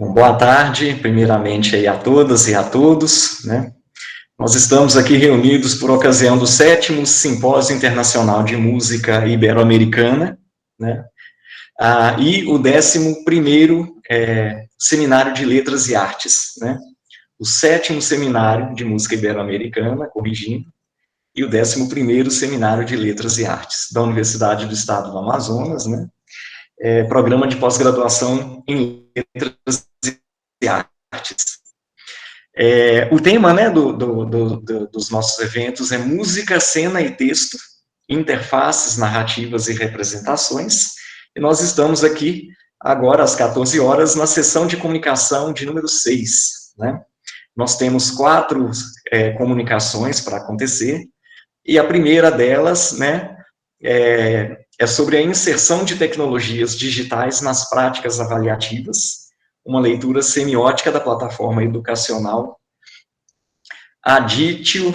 Bom, boa tarde, primeiramente aí a todas e a todos, né? Nós estamos aqui reunidos por ocasião do 7º Simpósio Internacional de Música Ibero-Americana, né? E o 11º Seminário de Letras e Artes, né? O 7º Seminário de Música Ibero-Americana, corrigindo, e o 11º Seminário de Letras e Artes, da Universidade do Estado do Amazonas, né? Programa de pós-graduação em Letras e Artes. O tema, né, dos nossos eventos é música, cena e texto, interfaces, narrativas e representações, e nós estamos aqui agora às 14 horas na sessão de comunicação de número 6, né? Nós temos 4 comunicações para acontecer, e a primeira delas, né, é sobre a inserção de tecnologias digitais nas práticas avaliativas, uma leitura semiótica da plataforma educacional Aditio,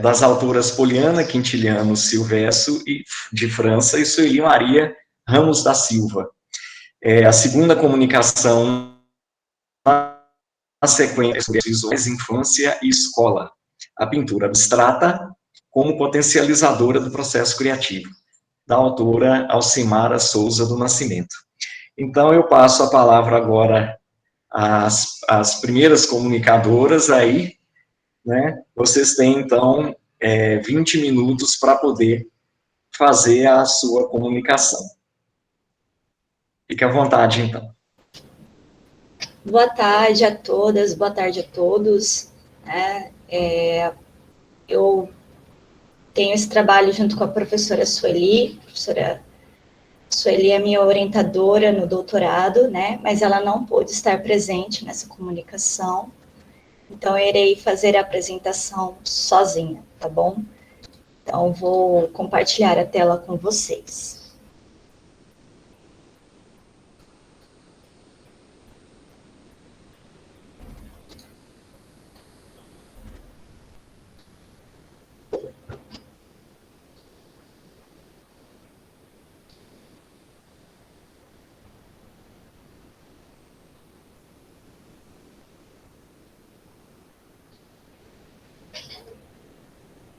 das autoras Poliana Quintiliano Silvesso, de França, e Sueli Maria Ramos da Silva. A segunda comunicação, na sequência, sobre visuais, infância e escola, a pintura abstrata como potencializadora do processo criativo, da autora Alcimara Souza do Nascimento. Então, eu passo a palavra agora às primeiras comunicadoras aí, né? Vocês têm, então, 20 minutos para poder fazer a sua comunicação. Fique à vontade, então. Boa tarde a todas, boa tarde a todos. Eu tenho esse trabalho junto com a professora Sueli. A professora Sueli é minha orientadora no doutorado, né? Mas ela não pôde estar presente nessa comunicação. Então, eu irei fazer a apresentação sozinha, tá bom? Então, vou compartilhar a tela com vocês.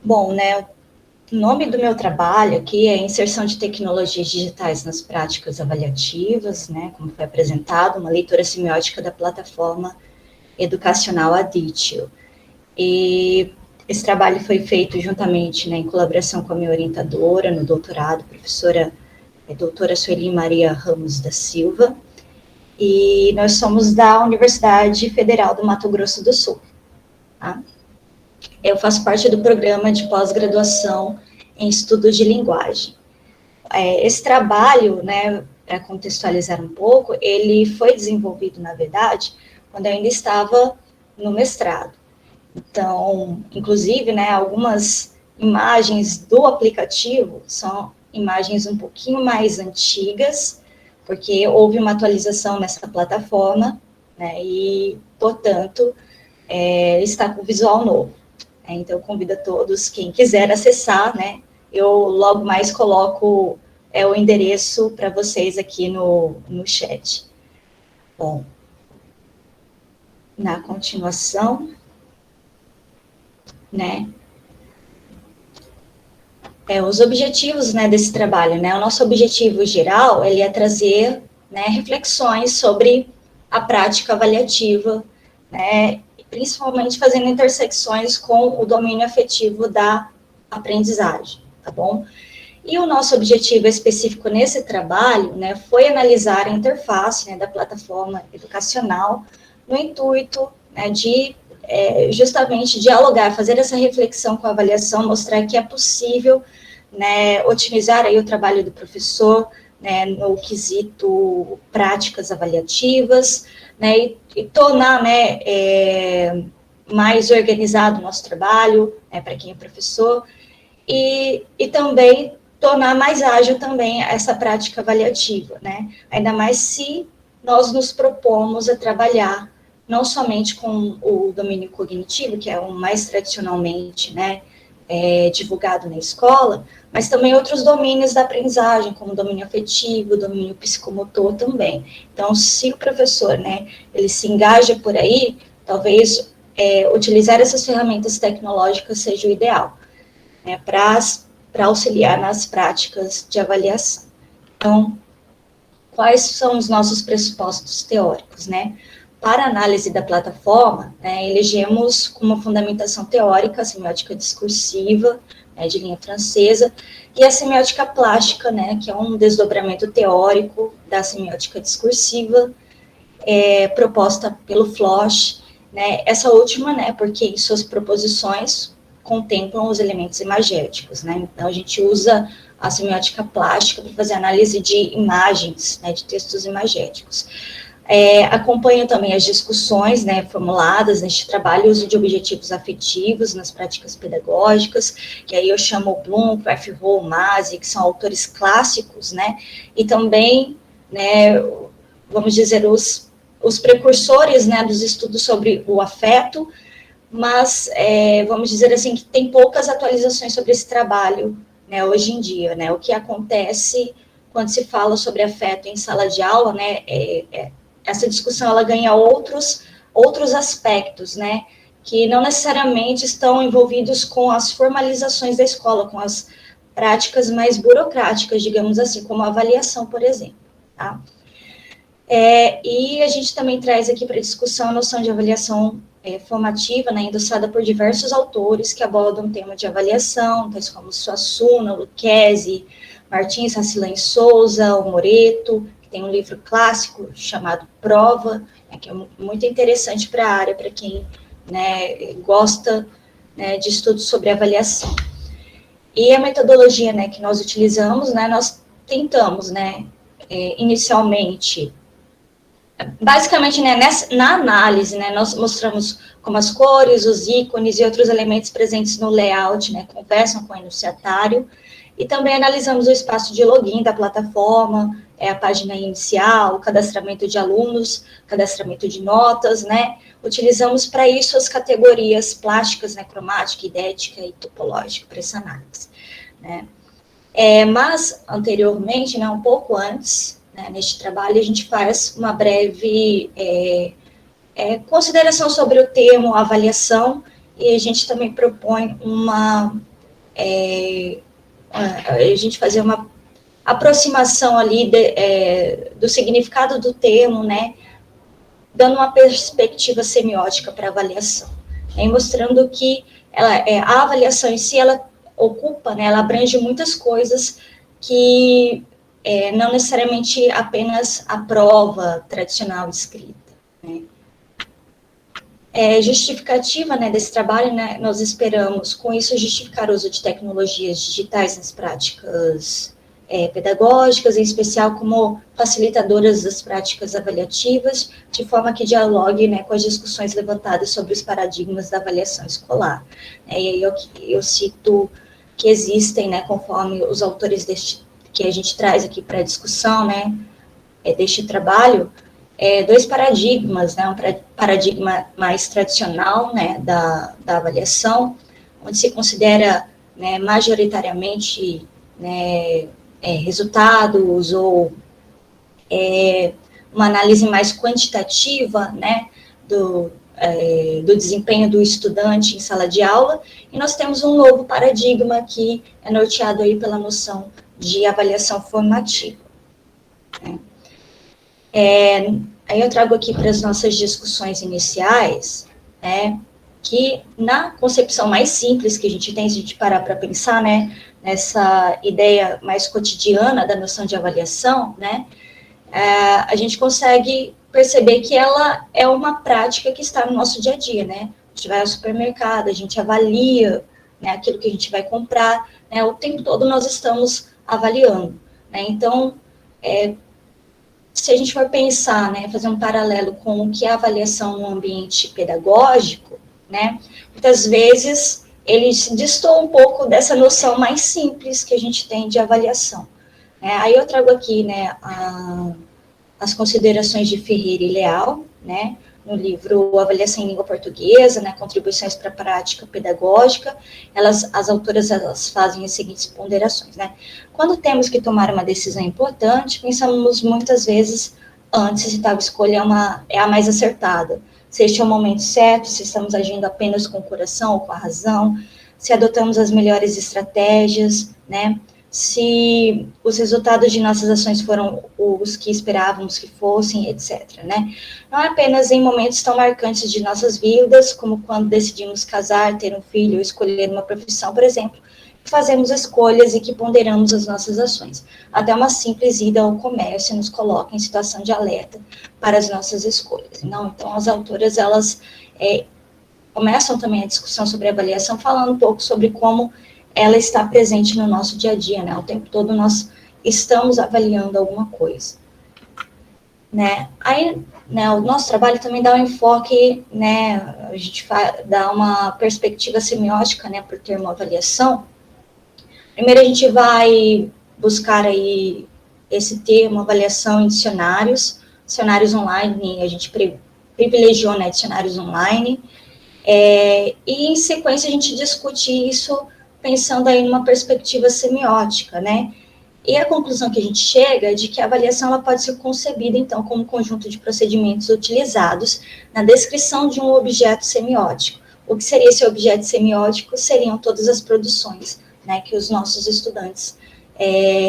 Bom, né, o nome do meu trabalho aqui é Inserção de Tecnologias Digitais nas Práticas Avaliativas, né, como foi apresentado, uma leitura semiótica da plataforma educacional Aditio. E esse trabalho foi feito juntamente, né, em colaboração com a minha orientadora no doutorado, professora doutora Sueli Maria Ramos da Silva, e nós somos da Universidade Federal do Mato Grosso do Sul, tá? Eu faço parte do programa de pós-graduação em estudos de linguagem. Esse trabalho, né, para contextualizar um pouco, ele foi desenvolvido, na verdade, quando eu ainda estava no mestrado. Então, inclusive, né, algumas imagens do aplicativo são imagens um pouquinho mais antigas, porque houve uma atualização nessa plataforma, né, e, portanto, está com visual novo. Então, eu convido a todos, quem quiser acessar, né, eu logo mais coloco o endereço para vocês aqui no chat. Bom, na continuação, né, os objetivos, né, desse trabalho, né, o nosso objetivo geral, ele é trazer, né, reflexões sobre a prática avaliativa, né, principalmente fazendo intersecções com o domínio afetivo da aprendizagem, tá bom? E o nosso objetivo específico nesse trabalho, né, foi analisar a interface, né, da plataforma educacional no intuito, né, de justamente dialogar, fazer essa reflexão com a avaliação, mostrar que é possível, né, otimizar aí o trabalho do professor, né, no quesito práticas avaliativas, né, e tornar, né, mais organizado o nosso trabalho, né, para quem é professor, e também tornar mais ágil também essa prática avaliativa, né, ainda mais se nós nos propomos a trabalhar não somente com o domínio cognitivo, que é o mais tradicionalmente, né, divulgado na escola, mas também outros domínios da aprendizagem, como o domínio afetivo, o domínio psicomotor também. Então, se o professor, né, ele se engaja por aí, talvez utilizar essas ferramentas tecnológicas seja o ideal, né, para auxiliar nas práticas de avaliação. Então, quais são os nossos pressupostos teóricos, né? Para análise da plataforma, elegemos como fundamentação teórica a semiótica discursiva, de linha francesa, e a semiótica plástica, né, que é um desdobramento teórico da semiótica discursiva, proposta pelo Floch, né, essa última, né, porque em suas proposições contemplam os elementos imagéticos, né, então a gente usa a semiótica plástica para fazer análise de imagens, né, de textos imagéticos. Acompanho também as discussões, né, formuladas neste trabalho, o uso de objetivos afetivos nas práticas pedagógicas, que aí eu chamo Bloom, Kraft-Hall, Masi, que são autores clássicos, né, e também, né, vamos dizer, os precursores, né, dos estudos sobre o afeto, mas, vamos dizer assim, que tem poucas atualizações sobre esse trabalho, né, hoje em dia, né, o que acontece quando se fala sobre afeto em sala de aula, né, essa discussão, ela ganha outros aspectos, né, que não necessariamente estão envolvidos com as formalizações da escola, com as práticas mais burocráticas, digamos assim, como a avaliação, por exemplo, tá? E a gente também traz aqui para discussão a noção de avaliação formativa, né, endossada por diversos autores que abordam o tema de avaliação, tais como Suassuna, Lucchesi, Martins, Racilã e Souza, o Moreto, que tem um livro clássico chamado Prova, né, que é muito interessante para a área, para quem, né, gosta, né, de estudos sobre avaliação. E a metodologia, né, que nós utilizamos, né, nós tentamos, né, inicialmente, basicamente, né, na análise, né, nós mostramos como as cores, os ícones e outros elementos presentes no layout, né, conversam com o enunciatário, e também analisamos o espaço de login da plataforma, a página inicial, o cadastramento de alunos, cadastramento de notas, né, utilizamos para isso as categorias plásticas, né, cromática, idética e topológica para essa análise, né. Mas, anteriormente, né, um pouco antes, né, neste trabalho, a gente faz uma breve consideração sobre o termo avaliação, e a gente também propõe a gente fazer uma aproximação ali do significado do termo, né, dando uma perspectiva semiótica para a avaliação, né, mostrando que a avaliação em si, ela ocupa, né, ela abrange muitas coisas que não necessariamente apenas a prova tradicional escrita, né. Justificativa, né, desse trabalho, né, nós esperamos, com isso, justificar o uso de tecnologias digitais nas práticas pedagógicas, em especial como facilitadoras das práticas avaliativas, de forma que dialogue, né, com as discussões levantadas sobre os paradigmas da avaliação escolar. E aí eu cito que existem, né, conforme os autores que a gente traz aqui para a discussão, né, deste trabalho, dois paradigmas, né, um paradigma mais tradicional, né, da avaliação, onde se considera, né, majoritariamente, né, resultados ou uma análise mais quantitativa, né, do desempenho do estudante em sala de aula, e nós temos um novo paradigma que é norteado aí pela noção de avaliação formativa, né. Aí eu trago aqui para as nossas discussões iniciais, né, que na concepção mais simples que a gente tem, se a gente parar para pensar, né, nessa ideia mais cotidiana da noção de avaliação, né, a gente consegue perceber que ela é uma prática que está no nosso dia a dia, né, a gente vai ao supermercado, a gente avalia, né, aquilo que a gente vai comprar, né, o tempo todo nós estamos avaliando, né, então, se a gente for pensar, né, fazer um paralelo com o que é a avaliação no ambiente pedagógico, né, muitas vezes eles destoam um pouco dessa noção mais simples que a gente tem de avaliação. Aí eu trago aqui, né, as considerações de Ferreira e Leal, né, no livro Avaliação em Língua Portuguesa, né, Contribuições para a Prática Pedagógica, as autoras elas fazem as seguintes ponderações, né? Quando temos que tomar uma decisão importante, pensamos muitas vezes antes se tal escolha é a mais acertada, se este é o momento certo, se estamos agindo apenas com o coração ou com a razão, se adotamos as melhores estratégias, né? Se os resultados de nossas ações foram os que esperávamos que fossem, etc., né? Não é apenas em momentos tão marcantes de nossas vidas, como quando decidimos casar, ter um filho ou escolher uma profissão, por exemplo, que fazemos escolhas e que ponderamos as nossas ações. Até uma simples ida ao comércio nos coloca em situação de alerta para as nossas escolhas. Não? Então, as autoras, elas começam também a discussão sobre avaliação, falando um pouco sobre como ela está presente no nosso dia a dia, né? O tempo todo nós estamos avaliando alguma coisa, né? Aí, né, o nosso trabalho também dá um enfoque, né? A gente dá uma perspectiva semiótica, né, por termo avaliação. Primeiro a gente vai buscar aí esse termo avaliação em dicionários online, a gente privilegiou, né, dicionários online, e em sequência a gente discute isso pensando aí numa perspectiva semiótica, né? E a conclusão que a gente chega é de que a avaliação ela pode ser concebida, então, como um conjunto de procedimentos utilizados na descrição de um objeto semiótico. O que seria esse objeto semiótico? Seriam todas as produções, né, que os nossos estudantes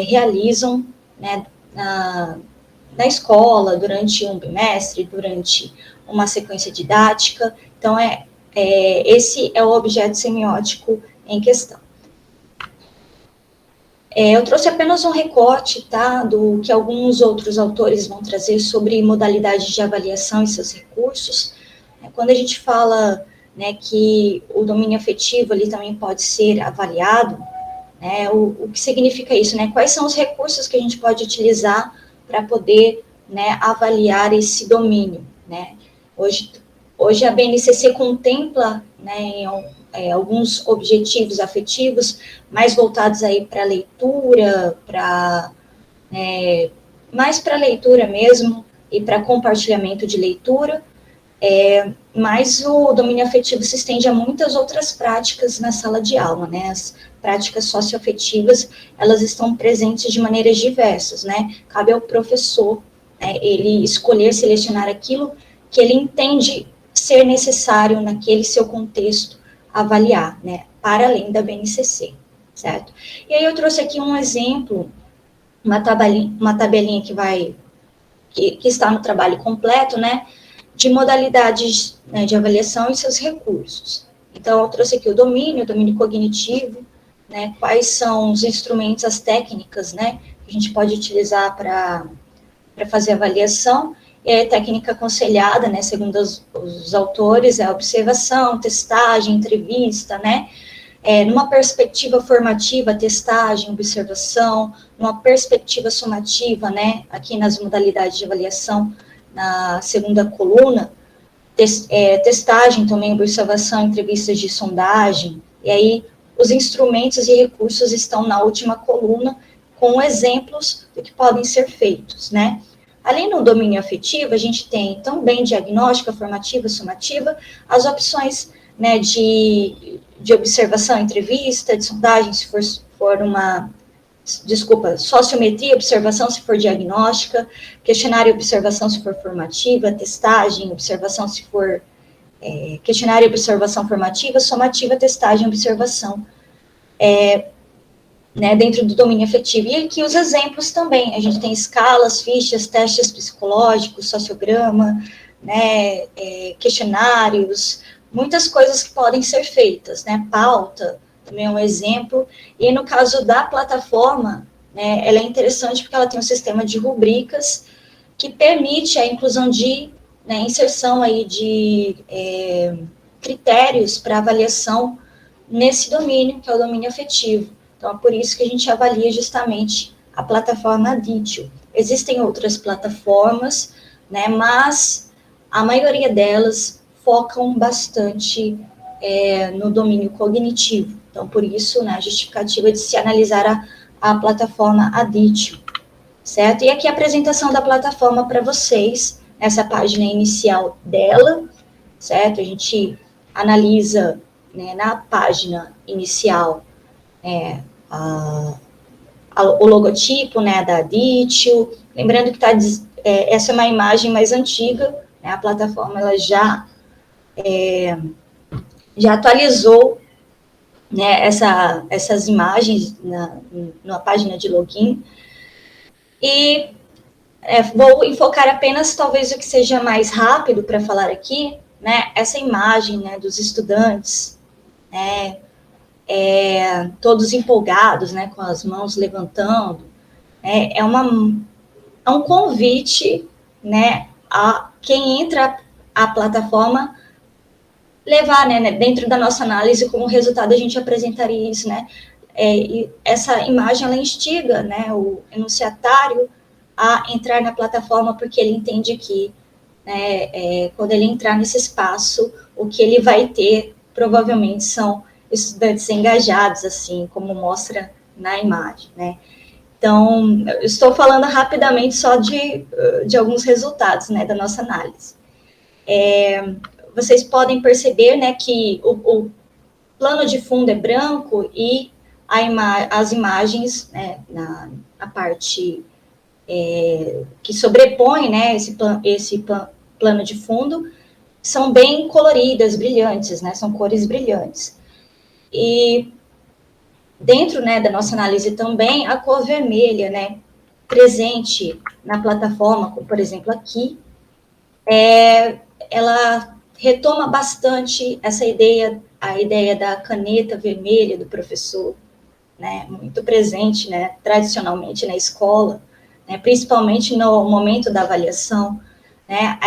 realizam, né, na escola, durante um bimestre, durante uma sequência didática. Então, esse é o objeto semiótico em questão. Eu trouxe apenas um recorte, tá, do que alguns outros autores vão trazer sobre modalidades de avaliação e seus recursos. Quando a gente fala, né, que o domínio afetivo ali também pode ser avaliado, né, o que significa isso, né? Quais são os recursos que a gente pode utilizar para poder, né, avaliar esse domínio, né? Hoje a BNCC contempla, né, alguns objetivos afetivos mais voltados aí para leitura, mais para leitura mesmo e para compartilhamento de leitura, mas o domínio afetivo se estende a muitas outras práticas na sala de aula, né? As práticas socioafetivas, elas estão presentes de maneiras diversas, né? Cabe ao professor, né, ele escolher selecionar aquilo que ele entende ser necessário naquele seu contexto avaliar, né, para além da BNCC, certo? E aí eu trouxe aqui um exemplo, uma tabelinha que está no trabalho completo, né, de modalidades, né, de avaliação e seus recursos. Então, eu trouxe aqui o domínio cognitivo, né, quais são os instrumentos, as técnicas, né, que a gente pode utilizar para fazer avaliação. E a técnica aconselhada, né, segundo os autores, é a observação, testagem, entrevista, né, numa perspectiva formativa, testagem, observação, numa perspectiva somativa, né, aqui nas modalidades de avaliação, na segunda coluna, testagem também, observação, entrevistas de sondagem, e aí os instrumentos e recursos estão na última coluna, com exemplos do que podem ser feitos, né. Além do domínio afetivo, a gente tem também diagnóstica, formativa, somativa, as opções, né, de observação, entrevista, de sondagem, se for sociometria, observação, se for diagnóstica, questionário e observação, se for formativa, testagem, observação, se for questionário e observação formativa, somativa, testagem, observação, né, dentro do domínio afetivo. E aqui os exemplos também, a gente tem escalas, fichas, testes psicológicos, sociograma, né, questionários, muitas coisas que podem ser feitas, né, pauta, também é um exemplo, e no caso da plataforma, né, ela é interessante porque ela tem um sistema de rubricas que permite a inclusão inserção aí de critérios para avaliação nesse domínio, que é o domínio afetivo. Então, é por isso que a gente avalia justamente a plataforma Aditio. Existem outras plataformas, né, mas a maioria delas focam bastante no domínio cognitivo. Então, por isso, né, a justificativa de se analisar a plataforma Aditio, certo? E aqui a apresentação da plataforma para vocês, nessa página inicial dela, certo? A gente analisa, né, na página inicial, o logotipo, né, da Ditio, lembrando que essa é uma imagem mais antiga, né, a plataforma ela já atualizou, né, essas imagens na página de login, e vou enfocar apenas, talvez, o que seja mais rápido para falar aqui, né, essa imagem, né, dos estudantes, né, todos empolgados, né, com as mãos levantando, né, é um convite, né, a quem entra a plataforma levar, né, dentro da nossa análise, como resultado a gente apresentaria isso, né, e essa imagem, ela instiga, né, o enunciatário a entrar na plataforma, porque ele entende que, né, quando ele entrar nesse espaço, o que ele vai ter, provavelmente, são estudantes engajados, assim, como mostra na imagem, né. Então, eu estou falando rapidamente só de alguns resultados, né, da nossa análise. Vocês podem perceber, né, que o plano de fundo é branco e as imagens, né, na parte que sobrepõe, né, esse plano de fundo, são bem coloridas, brilhantes, né, são cores brilhantes. E dentro, né, da nossa análise também, a cor vermelha, né, presente na plataforma, como por exemplo aqui, ela retoma bastante a ideia da caneta vermelha do professor, né, muito presente, né, tradicionalmente na escola, né, principalmente no momento da avaliação, né,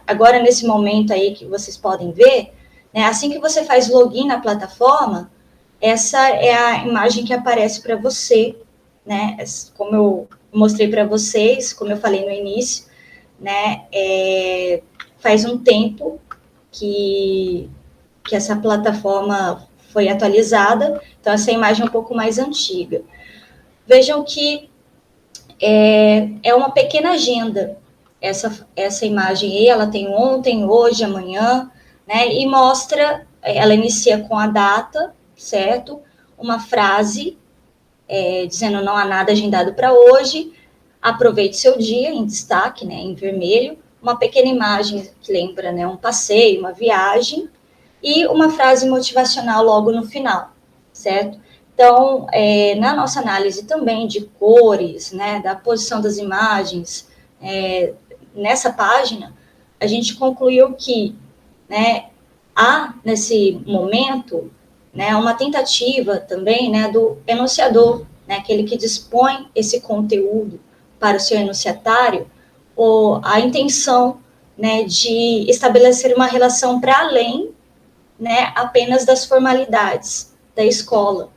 agora nesse momento aí que vocês podem ver, né, assim que você faz login na plataforma, essa é a imagem que aparece para você, né, como eu mostrei para vocês, como eu falei no início, né, faz um tempo que essa plataforma foi atualizada, então essa imagem é um pouco mais antiga. Vejam que é uma pequena agenda, essa imagem aí, ela tem ontem, hoje, amanhã, né, e mostra, ela inicia com a data, certo? Uma frase, dizendo não há nada agendado para hoje, aproveite seu dia, em destaque, né, em vermelho, uma pequena imagem que lembra, né, um passeio, uma viagem, e uma frase motivacional logo no final, certo? Então, na nossa análise também de cores, né, da posição das imagens, nessa página, a gente concluiu que, né, há, nesse momento, né, uma tentativa também, né, do enunciador, né, aquele que dispõe esse conteúdo para o seu enunciatário, a intenção, né, de estabelecer uma relação para além, né, apenas das formalidades da escola,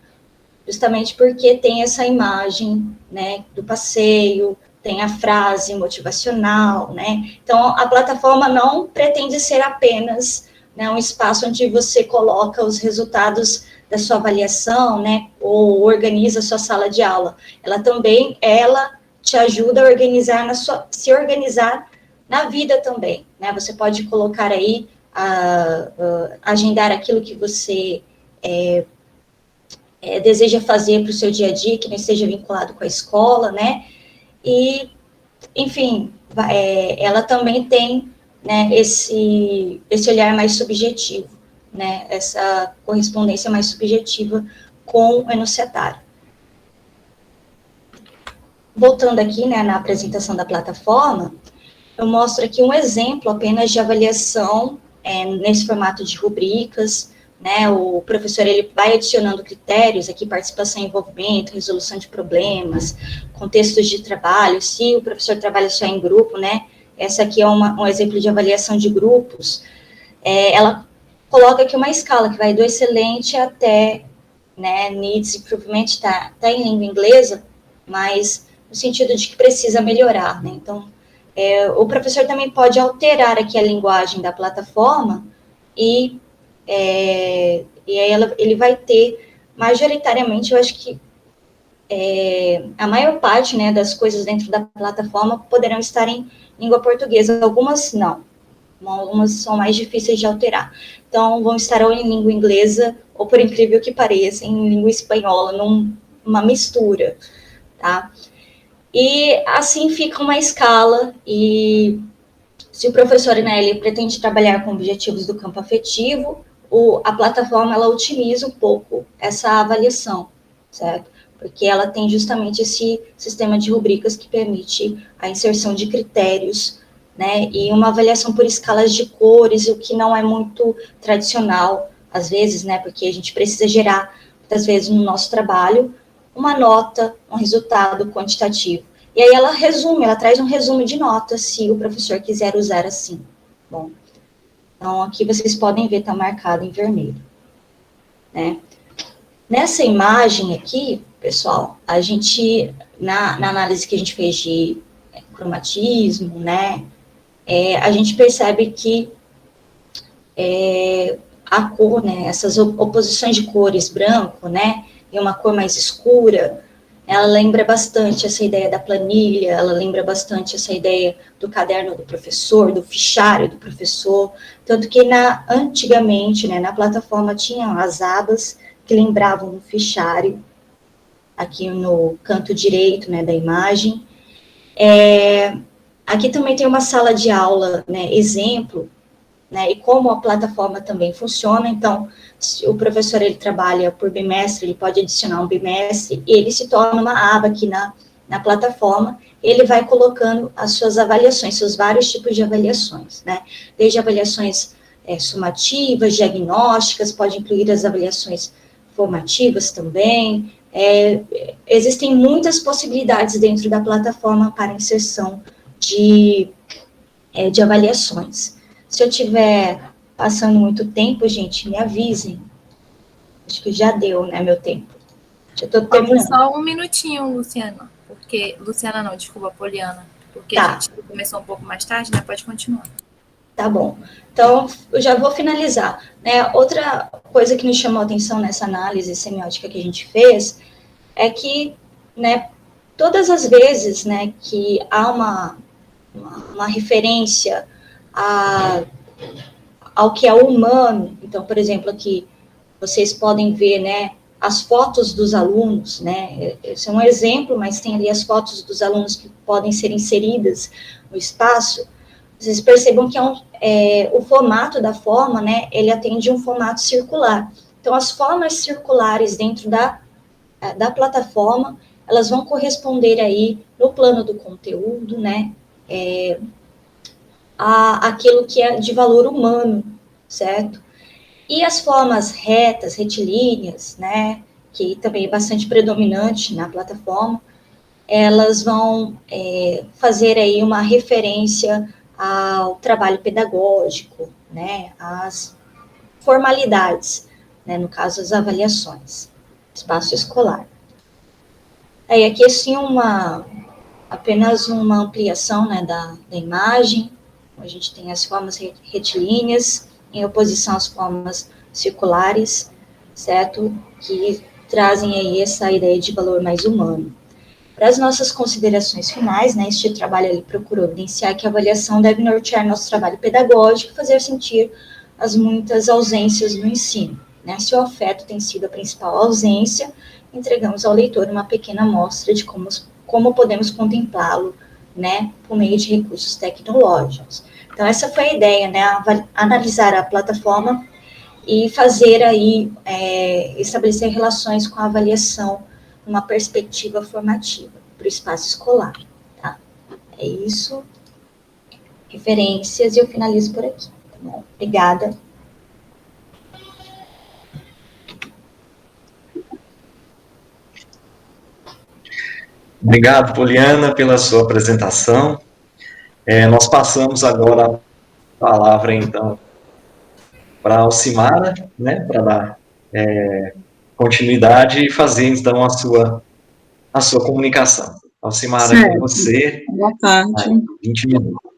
justamente porque tem essa imagem, né, do passeio, tem a frase motivacional, né, então a plataforma não pretende ser apenas, né, um espaço onde você coloca os resultados da sua avaliação, né, ou organiza a sua sala de aula, ela te ajuda a se organizar na vida também, né, você pode colocar aí, agendar aquilo que você deseja fazer para o seu dia a dia, que não esteja vinculado com a escola, né, e, enfim, ela também tem, né, esse olhar mais subjetivo, né, essa correspondência mais subjetiva com o enunciatário. Voltando aqui, né, na apresentação da plataforma, eu mostro aqui um exemplo apenas de avaliação nesse formato de rubricas, né, o professor ele vai adicionando critérios aqui, participação e envolvimento, resolução de problemas, contextos de trabalho, se o professor trabalha só em grupo, né, essa aqui é um exemplo de avaliação de grupos, ela coloca aqui uma escala que vai do excelente até, né, needs improvement, tá em língua inglesa, mas no sentido de que precisa melhorar, né, então, o professor também pode alterar aqui a linguagem da plataforma e aí ele vai ter, majoritariamente, eu acho que a maior parte, né, das coisas dentro da plataforma poderão estar em língua portuguesa. Algumas não, algumas são mais difíceis de alterar. Então, vão estar ou em língua inglesa, ou, por incrível que pareça, em língua espanhola, numa mistura, tá? E assim fica uma escala, e se o professor, né, ele pretende trabalhar com objetivos do campo afetivo, a plataforma, ela otimiza um pouco essa avaliação, certo? Porque ela tem justamente esse sistema de rubricas que permite a inserção de critérios, né, e uma avaliação por escalas de cores, o que não é muito tradicional, às vezes, né, porque a gente precisa gerar, muitas vezes, no nosso trabalho, uma nota, um resultado quantitativo. E aí ela resume, ela traz um resumo de notas, se o professor quiser usar assim. Bom, então aqui vocês podem ver, está marcado em vermelho, né? Nessa imagem aqui, pessoal, a gente, na análise que a gente fez de cromatismo, né, a gente percebe que a cor, né, essas oposições de cores, branco, né, e uma cor mais escura, ela lembra bastante essa ideia da planilha, ela lembra bastante essa ideia do caderno do professor, do fichário do professor, tanto que antigamente, né, na plataforma tinham as abas que lembravam um fichário, aqui no canto direito, né, da imagem. Aqui também tem uma sala de aula, né, exemplo, né, e como a plataforma também funciona. Então, se o professor ele trabalha por bimestre, ele pode adicionar um bimestre, e ele se torna uma aba aqui na plataforma, ele vai colocando as suas avaliações, seus vários tipos de avaliações, né, desde avaliações sumativas, diagnósticas, pode incluir as avaliações formativas também. Existem muitas possibilidades dentro da plataforma para inserção de avaliações. Se eu estiver passando muito tempo, gente, me avisem. Acho que já deu, né, meu tempo. Já estou terminando. Só um minutinho, Luciana. Porque. Luciana não, desculpa, Poliana. Porque a gente começou um pouco mais tarde, né? Pode continuar. Tá bom. Então, eu já vou finalizar. Né? Outra coisa que me chamou a atenção nessa análise semiótica que a gente fez é que, né, todas as vezes, né, que há uma referência ao que é humano, então, por exemplo, aqui vocês podem ver, né, as fotos dos alunos, né, esse é um exemplo, mas tem ali as fotos dos alunos que podem ser inseridas no espaço. Vocês percebam que o formato da forma, né, ele atende um formato circular. Então, as formas circulares dentro da plataforma, elas vão corresponder aí, no plano do conteúdo, né, aquilo que é de valor humano, certo? E as formas retas, retilíneas, né, que também é bastante predominante na plataforma, elas vão fazer aí uma referência ao trabalho pedagógico, né, às formalidades, né, no caso, as avaliações, espaço escolar. Aí aqui, assim, apenas uma ampliação, né, da imagem. A gente tem as formas retilíneas em oposição às formas circulares, certo? Que trazem aí essa ideia de valor mais humano. Para as nossas considerações finais, né, este trabalho ele procurou evidenciar que a avaliação deve nortear nosso trabalho pedagógico e fazer sentir as muitas ausências do ensino. Né? Se o afeto tem sido a principal ausência, entregamos ao leitor uma pequena amostra de como podemos contemplá-lo, né, por meio de recursos tecnológicos. Então, essa foi a ideia, né, analisar a plataforma e fazer aí, estabelecer relações com a avaliação numa perspectiva formativa para o espaço escolar, tá? É isso. Referências, e eu finalizo por aqui, tá bom? Obrigada. Obrigado, Poliana, pela sua apresentação. Nós passamos agora a palavra, então, para a Alcimara, né, para dar continuidade e fazer, então, a sua comunicação. Alcimara, com você. Boa tarde. 20 minutos.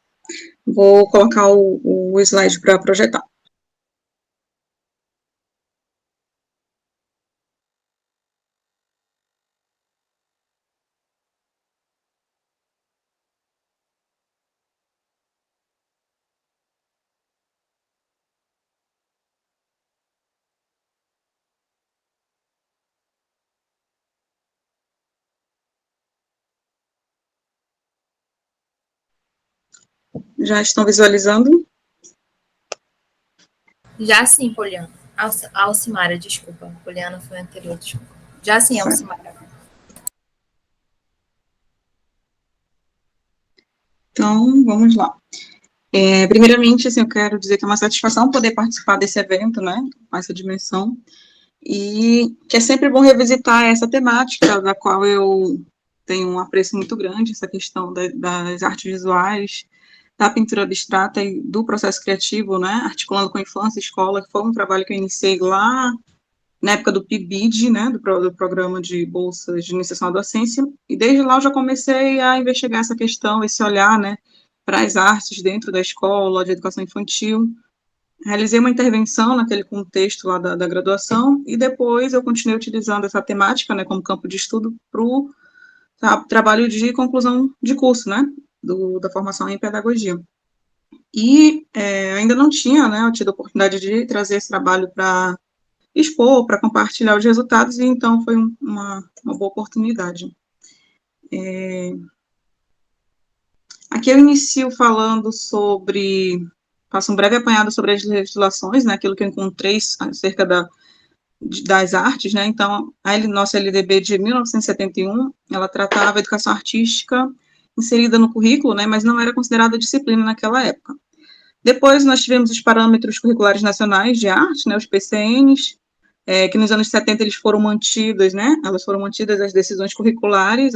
Vou colocar o slide para projetar. Já estão visualizando? Já sim, Poliana. Alcimara, desculpa. Poliana foi anterior, desculpa. Já sim, Certo. Alcimara. Então, vamos lá. Primeiramente, assim, eu quero dizer que é uma satisfação poder participar desse evento, né, com essa dimensão, e que é sempre bom revisitar essa temática, da qual eu tenho um apreço muito grande, essa questão das artes visuais, da pintura abstrata e do processo criativo, né, articulando com a infância e escola, que foi um trabalho que eu iniciei lá na época do PIBID, né, do Programa de Bolsas de Iniciação à Docência, e desde lá eu já comecei a investigar essa questão, esse olhar, né, para as artes dentro da escola, de educação infantil. Realizei uma intervenção naquele contexto lá da graduação, e depois eu continuei utilizando essa temática, né, como campo de estudo para o trabalho de conclusão de curso, né, da formação em pedagogia. E ainda não tinha, né, eu tido a oportunidade de trazer esse trabalho para expor, para compartilhar os resultados, e então foi uma boa oportunidade. Aqui eu inicio falando faço um breve apanhado sobre as legislações, né, aquilo que eu encontrei acerca das artes, né, então, a nossa LDB de 1971, ela tratava a educação artística inserida no currículo, né, mas não era considerada disciplina naquela época. Depois nós tivemos os parâmetros curriculares nacionais de arte, né, os PCNs, que nos anos 70 eles foram mantidos, né, elas foram mantidas as decisões curriculares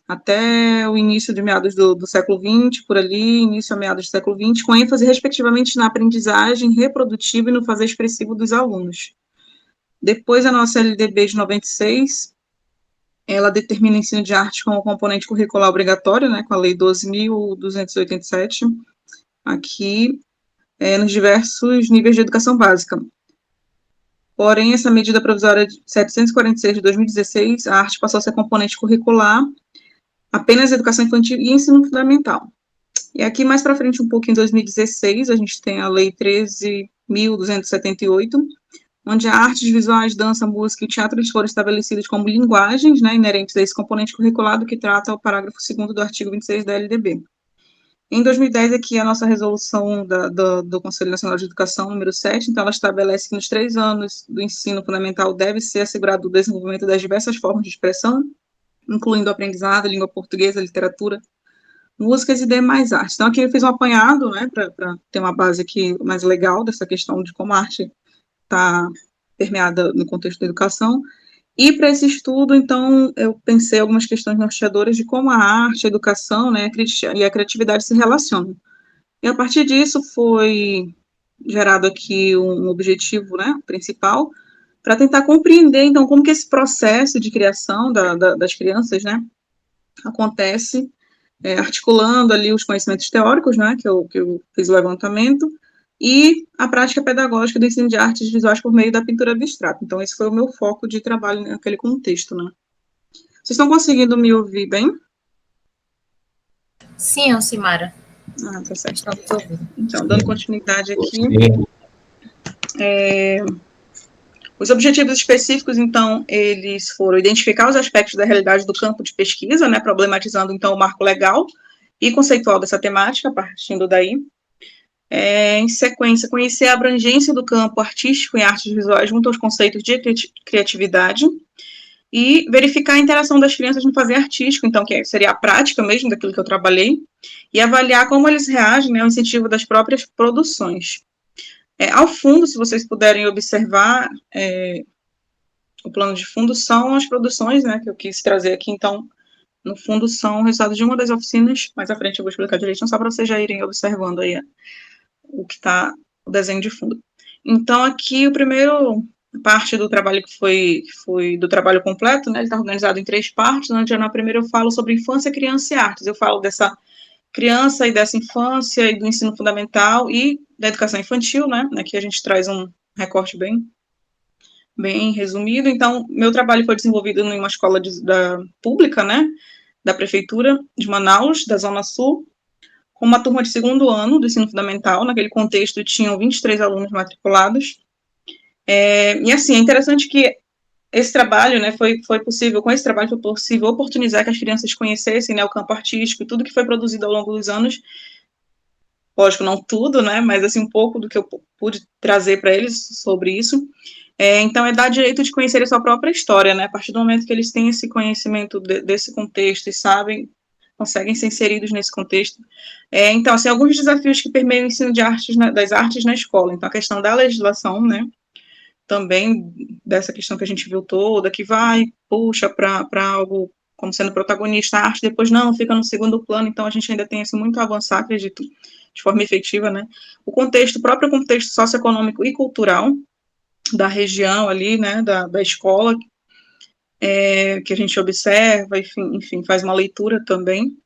até o início de meados do século XX, por ali, início a meados do século XX, com ênfase, respectivamente, na aprendizagem reprodutiva e no fazer expressivo dos alunos. Depois, a nossa LDB de 96, ela determina o ensino de arte como componente curricular obrigatório, né, com a Lei 12.287, aqui, nos diversos níveis de educação básica. Porém, essa medida provisória 746 de 2016, a arte passou a ser componente curricular apenas educação infantil e ensino fundamental. E aqui, mais para frente, um pouco em 2016, a gente tem a Lei 13.278, onde a artes visuais, dança, música e teatro eles foram estabelecidos como linguagens, né, inerentes a esse componente curricular que trata o parágrafo 2º do artigo 26 da LDB. Em 2010, aqui, a nossa resolução do Conselho Nacional de Educação, número 7, então ela estabelece que nos 3 anos do ensino fundamental deve ser assegurado o desenvolvimento das diversas formas de expressão, incluindo o aprendizado, língua portuguesa, literatura, músicas e demais artes. Então, aqui eu fiz um apanhado, né, para ter uma base aqui mais legal dessa questão de como a arte está permeada no contexto da educação. E para esse estudo, então, eu pensei algumas questões norteadoras de como a arte, a educação, né, e a criatividade se relacionam. E a partir disso foi gerado aqui um objetivo, né, principal, para tentar compreender, então, como que esse processo de criação das crianças, né, acontece, articulando ali os conhecimentos teóricos, né, que eu fiz o levantamento, e a prática pedagógica do ensino de artes visuais por meio da pintura abstrata. Então, esse foi o meu foco de trabalho naquele contexto, né. Vocês estão conseguindo me ouvir bem? Sim, Alcimara. Ah, tá certo. Estamos ouvindo. Então, dando continuidade aqui, os objetivos específicos, então, eles foram identificar os aspectos da realidade do campo de pesquisa, né, problematizando, então, o marco legal e conceitual dessa temática, partindo daí. Em sequência, conhecer a abrangência do campo artístico e artes visuais junto aos conceitos de criatividade e verificar a interação das crianças no fazer artístico, então, que seria a prática mesmo daquilo que eu trabalhei, e avaliar como eles reagem, né, ao incentivo das próprias produções. Ao fundo, se vocês puderem observar, o plano de fundo são as produções, né, que eu quis trazer aqui, então, no fundo, são o resultado de uma das oficinas, mais à frente eu vou explicar direitinho, só para vocês já irem observando aí o que está o desenho de fundo. Então, aqui, o primeiro parte do trabalho que foi do trabalho completo, né, ele está organizado em 3 partes, onde na primeira eu falo sobre infância, criança e artes, eu falo dessa criança e dessa infância e do ensino fundamental e da educação infantil, né, aqui a gente traz um recorte bem resumido. Então, meu trabalho foi desenvolvido em uma escola pública, né, da prefeitura de Manaus, da Zona Sul, com uma turma de 2º ano do ensino fundamental. Naquele contexto, tinham 23 alunos matriculados. E, assim, é interessante que esse trabalho, né, com esse trabalho foi possível oportunizar que as crianças conhecessem, né, o campo artístico e tudo que foi produzido ao longo dos anos, lógico, não tudo, né, mas assim, um pouco do que eu pude trazer para eles sobre isso. Então, é dar direito de conhecer a sua própria história, né, a partir do momento que eles têm esse conhecimento desse contexto e sabem, conseguem ser inseridos nesse contexto. Então, assim, alguns desafios que permeiam o ensino de artes, das artes na escola. Então, a questão da legislação, né, também dessa questão que a gente viu toda, que puxa para algo como sendo protagonista, a arte depois não, fica no segundo plano, então a gente ainda tem isso muito a avançar, acredito, de forma efetiva, né. O próprio contexto socioeconômico e cultural da região ali, né, da escola, que a gente observa, enfim, faz uma leitura também.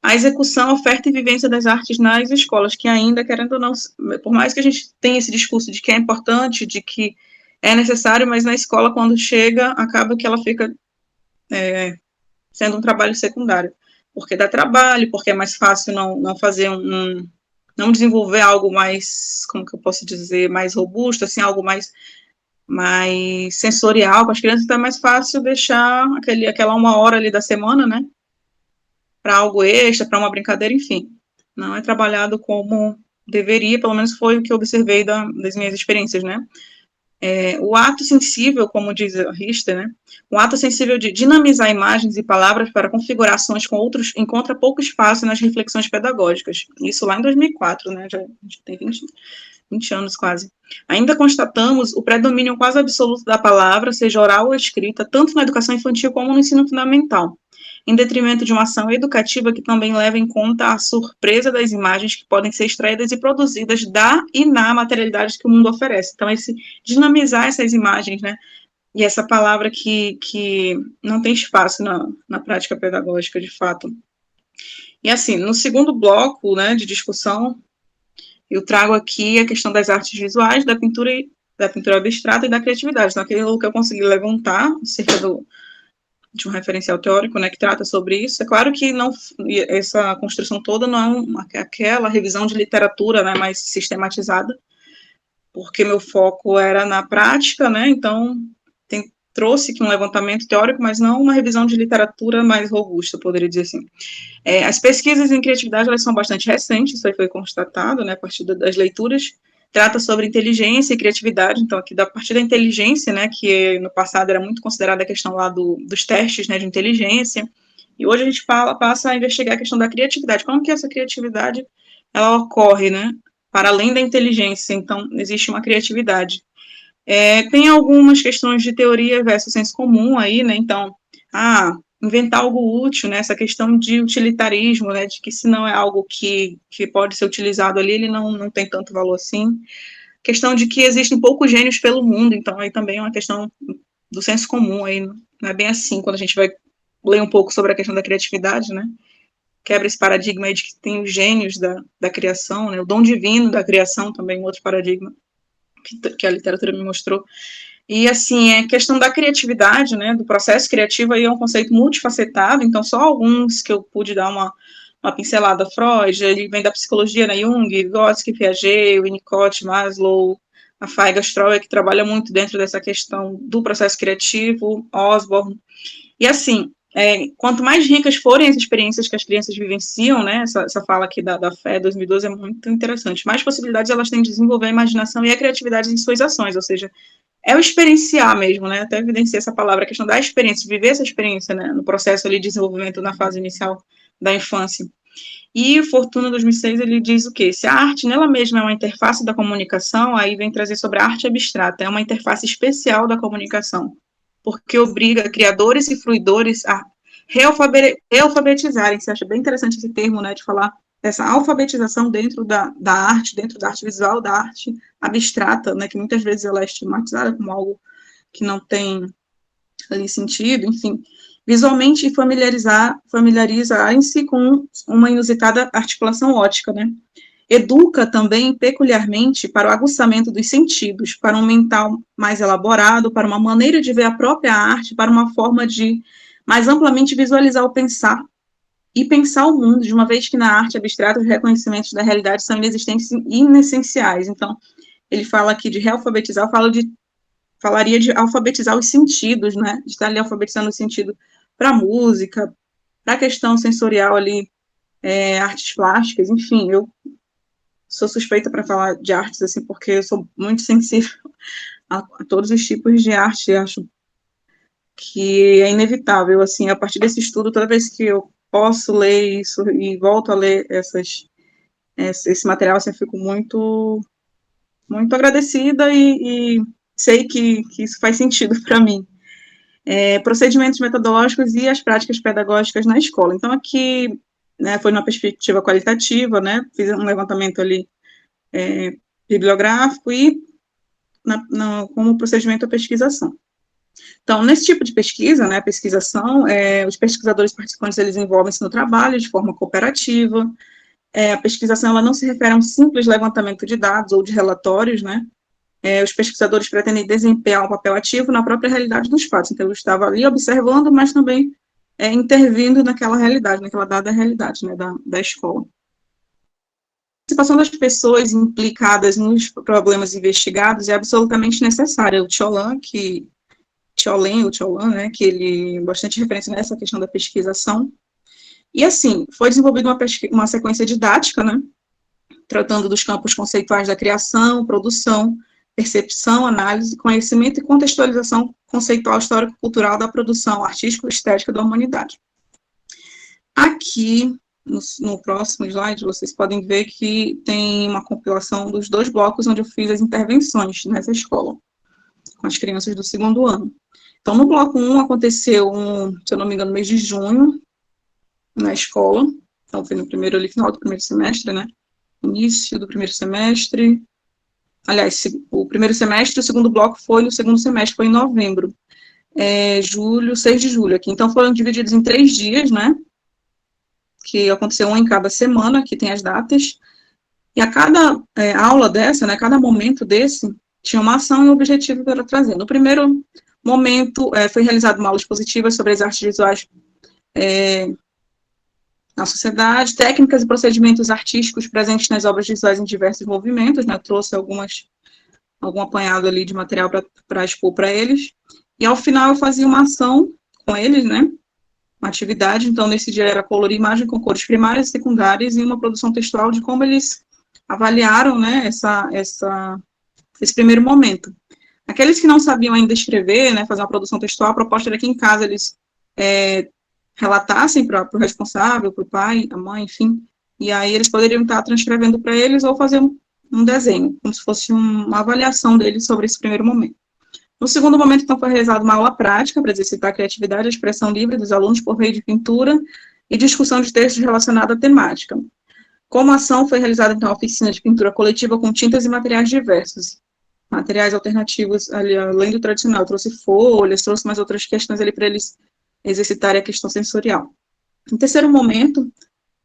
A execução, oferta e vivência das artes nas escolas, que ainda, querendo ou não, por mais que a gente tenha esse discurso de que é importante, de que é necessário, mas na escola, quando chega, acaba que ela fica sendo um trabalho secundário, porque dá trabalho, porque é mais fácil não fazer não desenvolver algo mais, como que eu posso dizer, mais robusto, assim, algo mais sensorial com as crianças, então é mais fácil deixar aquela 1 hora ali da semana, né, para algo extra, para uma brincadeira, enfim. Não é trabalhado como deveria, pelo menos foi o que eu observei das minhas experiências, né. O ato sensível, como diz a Richter, né, o ato sensível de dinamizar imagens e palavras para configurar ações com outros encontra pouco espaço nas reflexões pedagógicas. Isso lá em 2004, né, a gente tem 20 anos quase. Ainda constatamos o predomínio quase absoluto da palavra, seja oral ou escrita, tanto na educação infantil como no ensino fundamental, em detrimento de uma ação educativa que também leva em conta a surpresa das imagens que podem ser extraídas e produzidas da e na materialidade que o mundo oferece. Então, esse dinamizar essas imagens, né, e essa palavra que não tem espaço na prática pedagógica, de fato. E, assim, no segundo bloco, né, de discussão, eu trago aqui a questão das artes visuais, da pintura abstrata e da criatividade. Então, aquilo que eu consegui levantar acerca de um referencial teórico, né, que trata sobre isso. É claro que essa construção toda não é aquela revisão de literatura, né, mais sistematizada, porque meu foco era na prática, né, então trouxe aqui um levantamento teórico, mas não uma revisão de literatura mais robusta, poderia dizer assim. As pesquisas em criatividade, elas são bastante recentes, isso aí foi constatado, né, a partir das leituras, trata sobre inteligência e criatividade, então aqui a partir da inteligência, né, que no passado era muito considerada a questão lá dos testes, né, de inteligência, e hoje a gente passa a investigar a questão da criatividade, como que essa criatividade, ela ocorre, né, para além da inteligência, então existe uma criatividade. Tem algumas questões de teoria versus senso comum aí, né, então, inventar algo útil, né, essa questão de utilitarismo, né, de que se não é algo que pode ser utilizado ali, ele não tem tanto valor assim. Questão de que existem poucos gênios pelo mundo, então aí também é uma questão do senso comum, aí não é bem assim, quando a gente vai ler um pouco sobre a questão da criatividade, né, quebra esse paradigma aí de que tem os gênios da criação, né, o dom divino da criação também, um outro paradigma que a literatura me mostrou. E, assim, a questão da criatividade, né, do processo criativo, aí é um conceito multifacetado, então só alguns que eu pude dar uma pincelada. Freud, ele vem da psicologia, né, Jung, Vygotsky, Piaget, Winnicott, Maslow, a Feigenstrauer, que trabalha muito dentro dessa questão do processo criativo, Osborne. E, assim, quanto mais ricas forem as experiências que as crianças vivenciam, né, essa fala aqui da FE 2012 é muito interessante, mais possibilidades elas têm de desenvolver a imaginação e a criatividade em suas ações, ou seja, é o experienciar mesmo, né, até evidenciar essa palavra, a questão da experiência, viver essa experiência, né, no processo ali de desenvolvimento na fase inicial da infância. E o Fortuna 2006, ele diz o quê? Se a arte nela mesma é uma interface da comunicação, aí vem trazer sobre a arte abstrata, é uma interface especial da comunicação, porque obriga criadores e fruidores a realfabetizarem. Você acha bem interessante esse termo, né, de falar dessa alfabetização dentro da arte visual, da arte abstrata, né, que muitas vezes ela é estigmatizada como algo que não tem ali sentido, enfim. Visualmente familiarizarem-se com uma inusitada articulação ótica, né. Educa também peculiarmente para o aguçamento dos sentidos, para um mental mais elaborado, para uma maneira de ver a própria arte, para uma forma de mais amplamente visualizar o pensar e pensar o mundo, de uma vez que na arte abstrata os reconhecimentos da realidade são inexistentes e inessenciais. Então, ele fala aqui de realfabetizar, falaria de alfabetizar os sentidos, né, de estar ali alfabetizando o sentido para a música, para a questão sensorial ali, artes plásticas, enfim, eu sou suspeita para falar de artes, assim, porque eu sou muito sensível a todos os tipos de arte, acho que é inevitável, assim, a partir desse estudo, toda vez que eu posso ler isso e volto a ler esse material, assim, eu fico muito, muito agradecida e sei que isso faz sentido para mim. Procedimentos metodológicos e as práticas pedagógicas na escola. Então, aqui, né, foi numa perspectiva qualitativa, né, fiz um levantamento ali bibliográfico e como procedimento a pesquisação. Então, nesse tipo de pesquisa, né, pesquisação, os pesquisadores participantes, eles envolvem-se no trabalho de forma cooperativa. A pesquisação, ela não se refere a um simples levantamento de dados ou de relatórios, né, os pesquisadores pretendem desempenhar um papel ativo na própria realidade dos fatos. Então, eu estava ali observando, mas também intervindo naquela realidade, naquela dada realidade, né, da escola. A participação das pessoas implicadas nos problemas investigados é absolutamente necessária. O Tcholan, né, que ele bastante referência nessa questão da pesquisação. E, assim, foi desenvolvida uma sequência didática, né, tratando dos campos conceituais da criação, produção, percepção, análise, conhecimento e contextualização conceitual histórico-cultural da produção artístico-estética da humanidade. Aqui, no próximo slide, vocês podem ver que tem uma compilação dos 2 blocos onde eu fiz as intervenções nessa escola, com as crianças do 2º ano. Então, no bloco 1, aconteceu, se eu não me engano, no mês de junho, na escola. Então, foi no final do primeiro semestre, né? Início do primeiro semestre. Aliás, o primeiro semestre, o segundo bloco foi no segundo semestre, foi em novembro. 6 de julho aqui. Então, foram divididos em 3 dias, né? Que aconteceu um em cada semana, aqui tem as datas. E a cada aula dessa, né? Cada momento desse, tinha uma ação e um objetivo para trazer. No primeiro momento, foi realizada uma aula expositiva sobre as artes visuais na sociedade, técnicas e procedimentos artísticos presentes nas obras visuais em diversos movimentos, né? Eu trouxe algum apanhado ali de material para expor para eles. E, ao final, eu fazia uma ação com eles, né? Uma atividade. Então, nesse dia era colorir imagem com cores primárias e secundárias e uma produção textual de como eles avaliaram, né, esse primeiro momento. Aqueles que não sabiam ainda escrever, né, fazer uma produção textual, a proposta era que em casa eles relatassem para o responsável, para o pai, a mãe, enfim, e aí eles poderiam estar transcrevendo para eles ou fazer um desenho, como se fosse uma avaliação deles sobre esse primeiro momento. No segundo momento, então, foi realizada uma aula prática para exercitar a criatividade e a expressão livre dos alunos por meio de pintura e discussão de textos relacionados à temática. Como ação, foi realizada, então, a oficina de pintura coletiva com tintas e materiais diversos. Materiais alternativos, ali, além do tradicional, eu trouxe folhas, trouxe mais outras questões ali para eles exercitarem a questão sensorial. No terceiro momento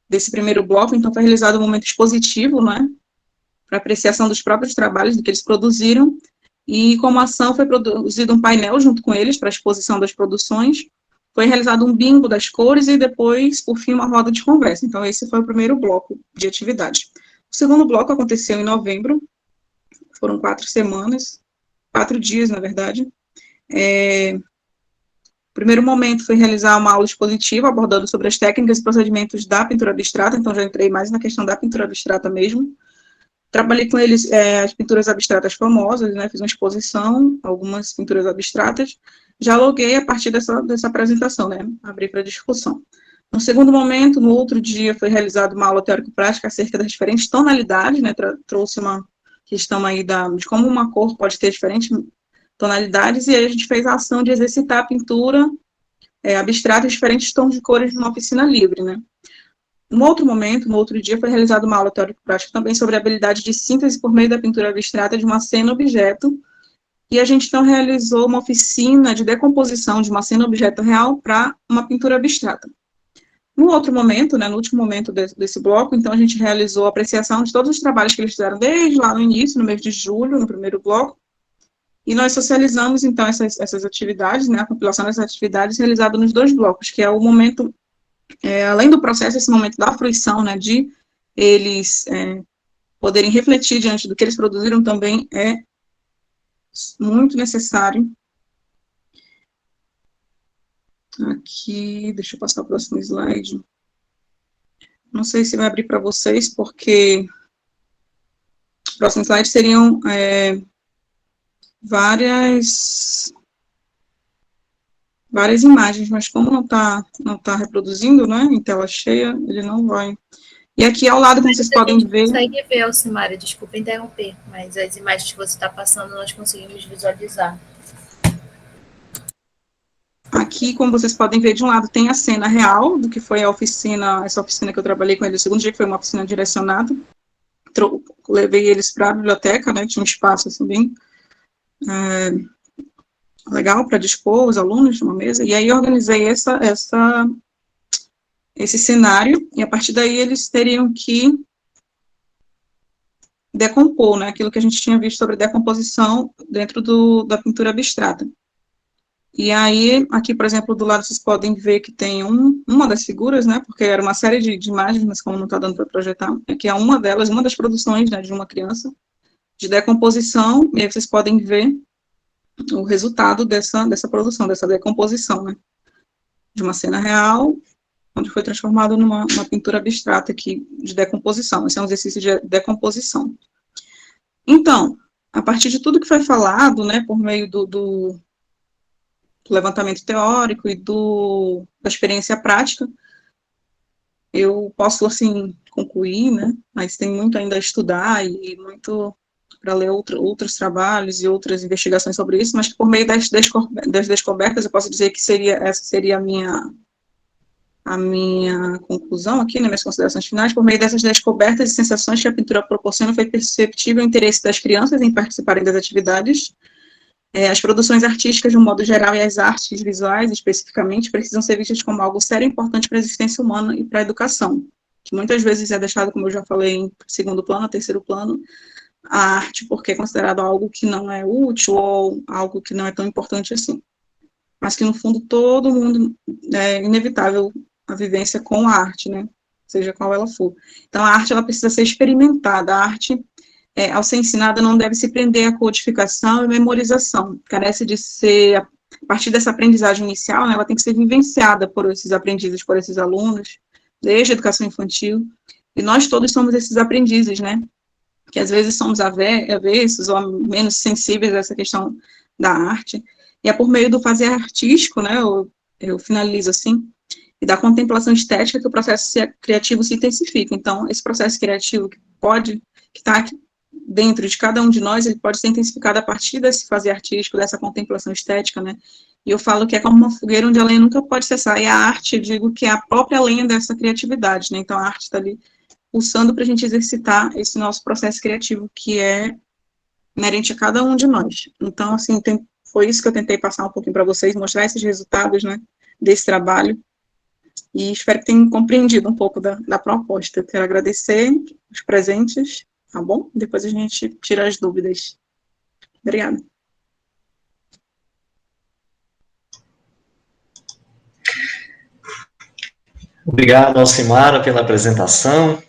desse primeiro bloco, então, foi realizado um momento expositivo, né, para apreciação dos próprios trabalhos, do que eles produziram, e como ação foi produzido um painel junto com eles para a exposição das produções, foi realizado um bingo das cores e depois, por fim, uma roda de conversa. Então, esse foi o primeiro bloco de atividade. O segundo bloco aconteceu em novembro, foram 4 semanas, 4 dias, na verdade. O primeiro momento foi realizar uma aula expositiva, abordando sobre as técnicas e procedimentos da pintura abstrata, então já entrei mais na questão da pintura abstrata mesmo. Trabalhei com eles as pinturas abstratas famosas, né, fiz uma exposição, algumas pinturas abstratas, dialoguei a partir dessa apresentação, né, abri para discussão. No segundo momento, no outro dia, foi realizada uma aula teórico-prática acerca das diferentes tonalidades, né, trouxe uma questão aí de como uma cor pode ter diferentes tonalidades, e aí a gente fez a ação de exercitar a pintura abstrata em diferentes tons de cores numa oficina livre, né. No outro momento, no outro dia, foi realizada uma aula teórico-prática também sobre a habilidade de síntese por meio da pintura abstrata de uma cena-objeto, e a gente, então, realizou uma oficina de decomposição de uma cena-objeto real para uma pintura abstrata. No outro momento, né, no último momento desse bloco, então, a gente realizou a apreciação de todos os trabalhos que eles fizeram desde lá no início, no mês de julho, no primeiro bloco, e nós socializamos, então, essas atividades, né, a compilação dessas atividades realizada nos 2 blocos, que é o momento, além do processo, esse momento da fruição, né, de eles poderem refletir diante do que eles produziram, também é muito necessário. Aqui, deixa eu passar o próximo slide. Não sei se vai abrir para vocês, porque próximos slides seriam várias imagens, mas como não tá reproduzindo, né, em tela cheia, ele não vai. E aqui ao lado, como vocês podem ver... consegue ver, Alcimária, desculpa interromper, mas as imagens que você está passando, nós conseguimos visualizar. Aqui, como vocês podem ver, de um lado tem a cena real do que foi a oficina, essa oficina que eu trabalhei com ele o segundo dia, que foi uma oficina direcionada. Levei eles para a biblioteca, né, tinha um espaço assim bem legal para dispor os alunos de uma mesa, e aí eu organizei esse cenário, e a partir daí eles teriam que decompor, né, aquilo que a gente tinha visto sobre decomposição dentro da pintura abstrata. E aí, aqui, por exemplo, do lado vocês podem ver que tem uma das figuras, né, porque era uma série de imagens, mas como não está dando para projetar, aqui é uma delas, uma das produções, né, de uma criança, de decomposição, e aí vocês podem ver o resultado dessa produção, dessa decomposição, né, de uma cena real, onde foi transformado numa pintura abstrata aqui, de decomposição. Esse é um exercício de decomposição. Então, a partir de tudo que foi falado, né, por meio do levantamento teórico e da experiência prática, eu posso, assim, concluir, né, mas tem muito ainda a estudar e muito para ler outros trabalhos e outras investigações sobre isso, mas que por meio das descobertas eu posso dizer que essa seria a minha conclusão aqui, nas minhas considerações finais. Por meio dessas descobertas e sensações que a pintura proporciona, foi perceptível o interesse das crianças em participarem das atividades. As produções artísticas, de um modo geral, e as artes visuais, especificamente, precisam ser vistas como algo sério e importante para a existência humana e para a educação, que muitas vezes é deixado, como eu já falei, em segundo plano, terceiro plano, a arte, porque é considerado algo que não é útil ou algo que não é tão importante assim. Mas que, no fundo, todo mundo é inevitável a vivência com a arte, né? Seja qual ela for. Então, a arte, ela precisa ser experimentada. A arte, ao ser ensinada, não deve se prender à codificação e memorização. Carece de ser, a partir dessa aprendizagem inicial, né, ela tem que ser vivenciada por esses aprendizes, por esses alunos, desde a educação infantil. E nós todos somos esses aprendizes, né? Que às vezes somos avessos ou menos sensíveis a essa questão da arte. E é por meio do fazer artístico, né, eu finalizo assim, e da contemplação estética que o processo criativo se intensifica. Então, esse processo criativo que está dentro de cada um de nós, ele pode ser intensificado a partir desse fazer artístico, dessa contemplação estética, né, e eu falo que é como uma fogueira onde a lenha nunca pode cessar, e a arte, eu digo que é a própria lenha dessa criatividade, né, então a arte está ali pulsando para a gente exercitar esse nosso processo criativo, que é inerente a cada um de nós. Então, assim, foi isso que eu tentei passar um pouquinho para vocês, mostrar esses resultados, né, desse trabalho, e espero que tenham compreendido um pouco da proposta. Eu quero agradecer os presentes, tá bom? Depois a gente tira as dúvidas. Obrigada. Obrigado, Alcimara, pela apresentação.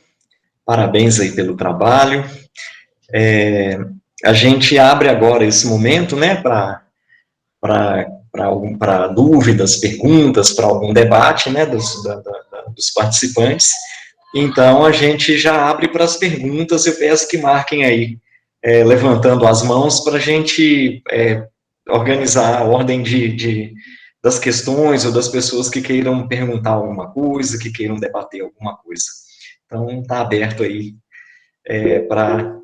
Parabéns aí pelo trabalho. A gente abre agora esse momento, né, para dúvidas, perguntas, para algum debate, né, dos participantes. Então, a gente já abre para as perguntas. Eu peço que marquem aí, levantando as mãos, para a gente organizar a ordem das questões ou das pessoas que queiram perguntar alguma coisa, que queiram debater alguma coisa. Então, está aberto aí para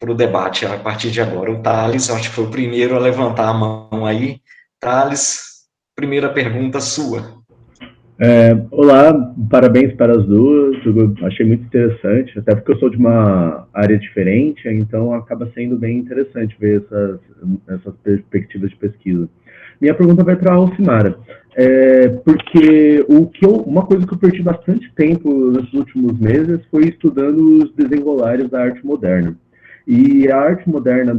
o debate a partir de agora. O Thales, acho que foi o primeiro a levantar a mão aí. Thales, primeira pergunta sua. Olá, parabéns para as duas, eu achei muito interessante, até porque eu sou de uma área diferente, então acaba sendo bem interessante ver essas perspectivas de pesquisa. Minha pergunta vai para a Alcimara, porque uma coisa que eu perdi bastante tempo nesses últimos meses foi estudando os desenrolares da arte moderna. E a arte moderna,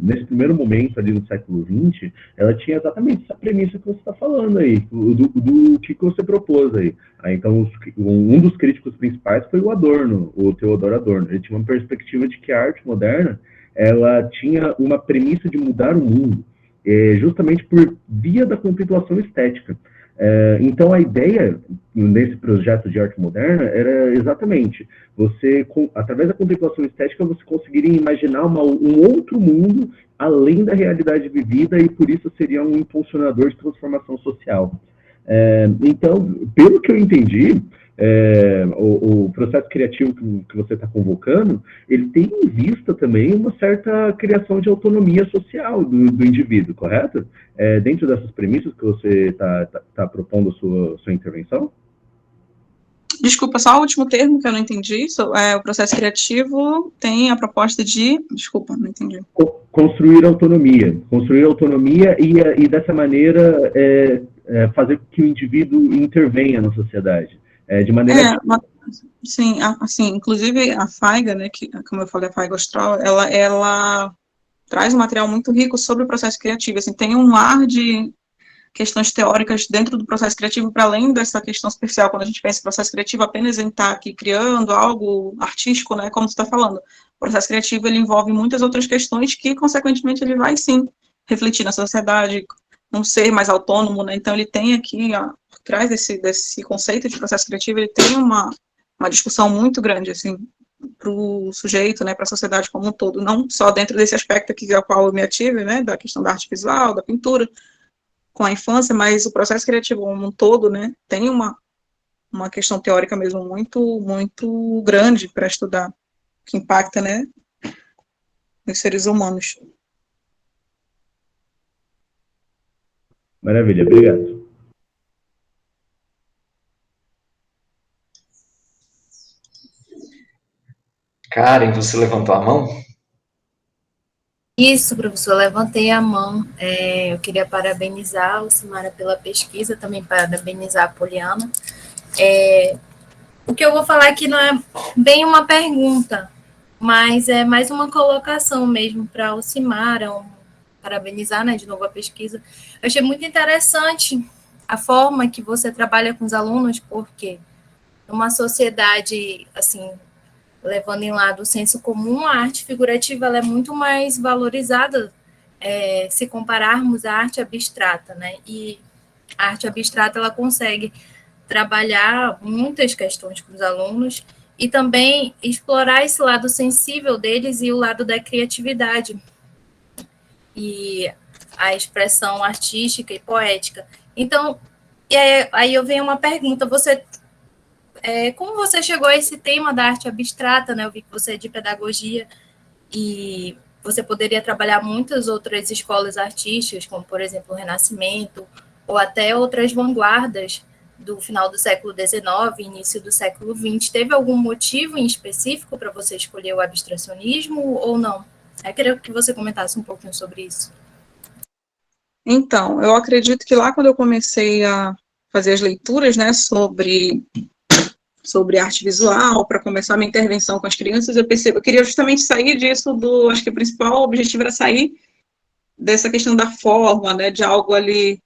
nesse primeiro momento ali no século XX, ela tinha exatamente essa premissa que você está falando aí, do que você propôs aí. Então, um dos críticos principais foi o Adorno, o Theodor Adorno. Ele tinha uma perspectiva de que a arte moderna, ela tinha uma premissa de mudar o mundo, justamente por via da contemplação estética. Então, a ideia nesse projeto de arte moderna era exatamente você, através da contemplação estética, você conseguiria imaginar um outro mundo além da realidade vivida, e por isso seria um impulsionador de transformação social. Então, pelo que eu entendi, o processo criativo que você está convocando, ele tem em vista também uma certa criação de autonomia social do indivíduo, correto? Dentro dessas premissas que você está propondo sua intervenção? Desculpa, só o último termo que eu não entendi. O processo criativo tem a proposta de... Desculpa, não entendi. Construir autonomia. Construir autonomia e dessa maneira, fazer com que o indivíduo intervenha na sociedade. De maneira... Sim, assim, inclusive a Feiga, né, que, como eu falei, a Feiga Austral, ela traz um material muito rico sobre o processo criativo. Assim, tem um ar de questões teóricas dentro do processo criativo, para além dessa questão superficial, quando a gente pensa em processo criativo, apenas em estar aqui criando algo artístico, né, como você está falando. O processo criativo, ele envolve muitas outras questões que, consequentemente, ele vai, sim, refletir na sociedade, um ser mais autônomo, né, então ele tem aqui, por trás desse conceito de processo criativo, ele tem uma discussão muito grande, assim, para o sujeito, né, para a sociedade como um todo, não só dentro desse aspecto aqui ao qual eu me ative, né, da questão da arte visual, da pintura, com a infância, mas o processo criativo como um todo, né, tem uma questão teórica mesmo muito, muito grande para estudar, que impacta, né, nos seres humanos. Maravilha, obrigado. Karen, você levantou a mão? Isso, professor, levantei a mão. Eu queria parabenizar a Lucimara pela pesquisa, também parabenizar a Poliana. O que eu vou falar aqui não é bem uma pergunta, mas é mais uma colocação mesmo para a Lucimara, parabenizar, né, de novo a pesquisa. Eu achei muito interessante a forma que você trabalha com os alunos, porque numa sociedade, assim, levando em lado o senso comum, a arte figurativa ela é muito mais valorizada se compararmos à arte abstrata, né? E a arte abstrata ela consegue trabalhar muitas questões com os alunos e também explorar esse lado sensível deles e o lado da criatividade e a expressão artística e poética. Então, aí eu venho uma pergunta, como você chegou a esse tema da arte abstrata, né? Eu vi que você é de pedagogia e você poderia trabalhar muitas outras escolas artísticas, como, por exemplo, o Renascimento, ou até outras vanguardas do final do século XIX, início do século XX. Teve algum motivo em específico para você escolher o abstracionismo ou não? Eu queria que você comentasse um pouquinho sobre isso. Então, eu acredito que lá quando eu comecei a fazer as leituras, né, sobre arte visual, para começar a minha intervenção com as crianças, eu queria justamente sair disso acho que o principal objetivo era sair dessa questão da forma, né, de algo ali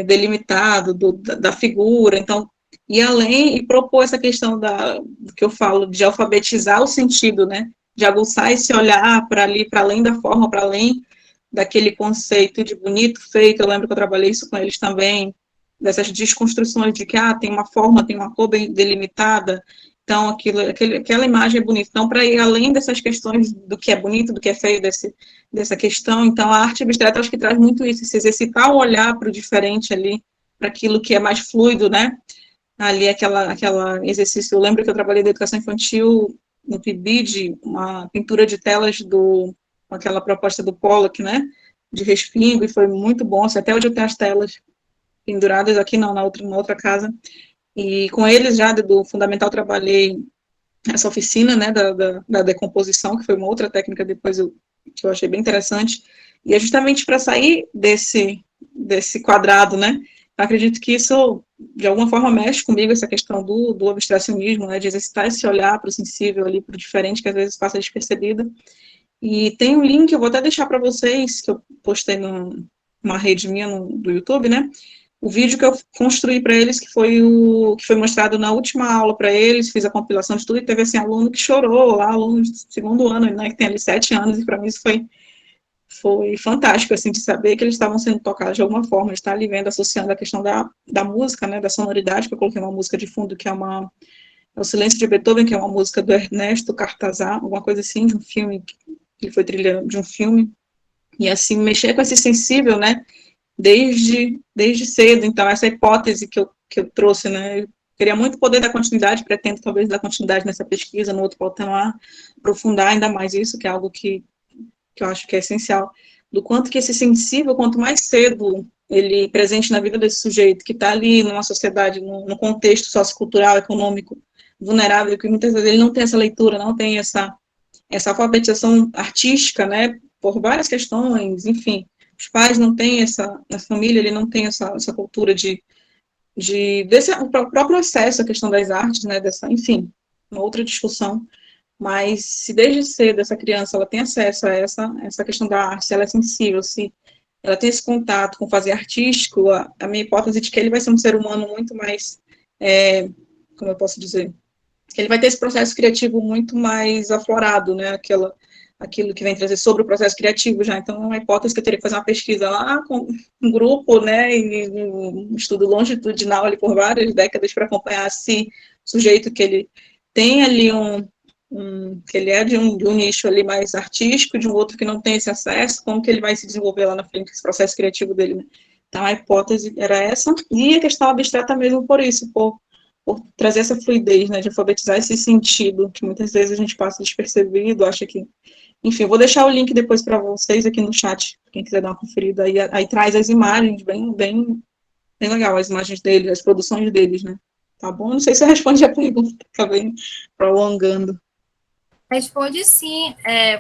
delimitado, da figura, então, ir além e propor essa questão do que eu falo, de alfabetizar o sentido, né, de aguçar esse olhar para ali, para além da forma, para além daquele conceito de bonito, feito. Eu lembro que eu trabalhei isso com eles também, dessas desconstruções de que tem uma forma, tem uma cor bem delimitada, então aquela imagem é bonita. Então, para ir além dessas questões do que é bonito, do que é feio, dessa questão, então a arte abstrata acho que traz muito isso, se exercitar o olhar para o diferente ali, para aquilo que é mais fluido, né? Ali aquela exercício, eu lembro que eu trabalhei da educação infantil no PIBID, uma pintura de telas aquela proposta do Pollock, né? De respingo, e foi muito bom, até hoje eu tenho as telas penduradas aqui, não, na outra casa, e com eles já do fundamental trabalhei essa oficina, né, da decomposição, que foi uma outra técnica depois que eu achei bem interessante, e é justamente para sair desse quadrado, né, eu acredito que isso, de alguma forma, mexe comigo, essa questão do abstracionismo, né, de exercitar esse olhar para o sensível ali, para o diferente, que às vezes passa despercebido, e tem um link, eu vou até deixar para vocês, que eu postei numa rede minha do YouTube, né, o vídeo que eu construí para eles, que foi mostrado na última aula para eles, fiz a compilação de tudo, e teve, assim, aluno que chorou lá, aluno de segundo ano, né, que tem ali 7 anos, e para mim isso foi foi fantástico, assim, de saber que eles estavam sendo tocados de alguma forma, estar ali vendo, associando a questão da música, né, da sonoridade, que eu coloquei uma música de fundo, que é o Silêncio de Beethoven, que é uma música do Ernesto Cortázar, alguma coisa assim, de um filme, que ele foi trilha de um filme, e assim, mexer com esse sensível, né, desde cedo. Então, essa hipótese que eu trouxe, né, eu queria muito poder dar continuidade, pretendo talvez dar continuidade nessa pesquisa, no outro patamar, aprofundar ainda mais isso, que é algo que eu acho que é essencial, do quanto que esse sensível, quanto mais cedo ele presente na vida desse sujeito, que está ali numa sociedade, num contexto sociocultural, econômico, vulnerável, que muitas vezes ele não tem essa leitura, não tem essa alfabetização artística, né, por várias questões, enfim, os pais não têm na família, ele não tem essa cultura desse o próprio acesso à questão das artes, né, enfim, uma outra discussão, mas se desde cedo essa criança ela tem acesso a essa questão da arte, se ela é sensível, se ela tem esse contato com o fazer artístico, a minha hipótese de que ele vai ser um ser humano muito mais, como eu posso dizer, ele vai ter esse processo criativo muito mais aflorado, né, aquilo que vem trazer sobre o processo criativo já. Então, é uma hipótese que eu teria que fazer uma pesquisa lá com um grupo, né, e um estudo longitudinal ali por várias décadas para acompanhar esse sujeito que ele tem ali que ele é de um nicho ali mais artístico, de um outro que não tem esse acesso, como que ele vai se desenvolver lá na frente, esse processo criativo dele, né? Então, a hipótese era essa, e a questão abstrata mesmo por isso, por trazer essa fluidez, né, de alfabetizar esse sentido, que muitas vezes a gente passa despercebido, acha que... Enfim, eu vou deixar o link depois para vocês aqui no chat, quem quiser dar uma conferida, aí traz as imagens, bem legal, as imagens deles, as produções deles, né? Tá bom? Não sei se eu respondi a pergunta, acabei prolongando. Responde sim.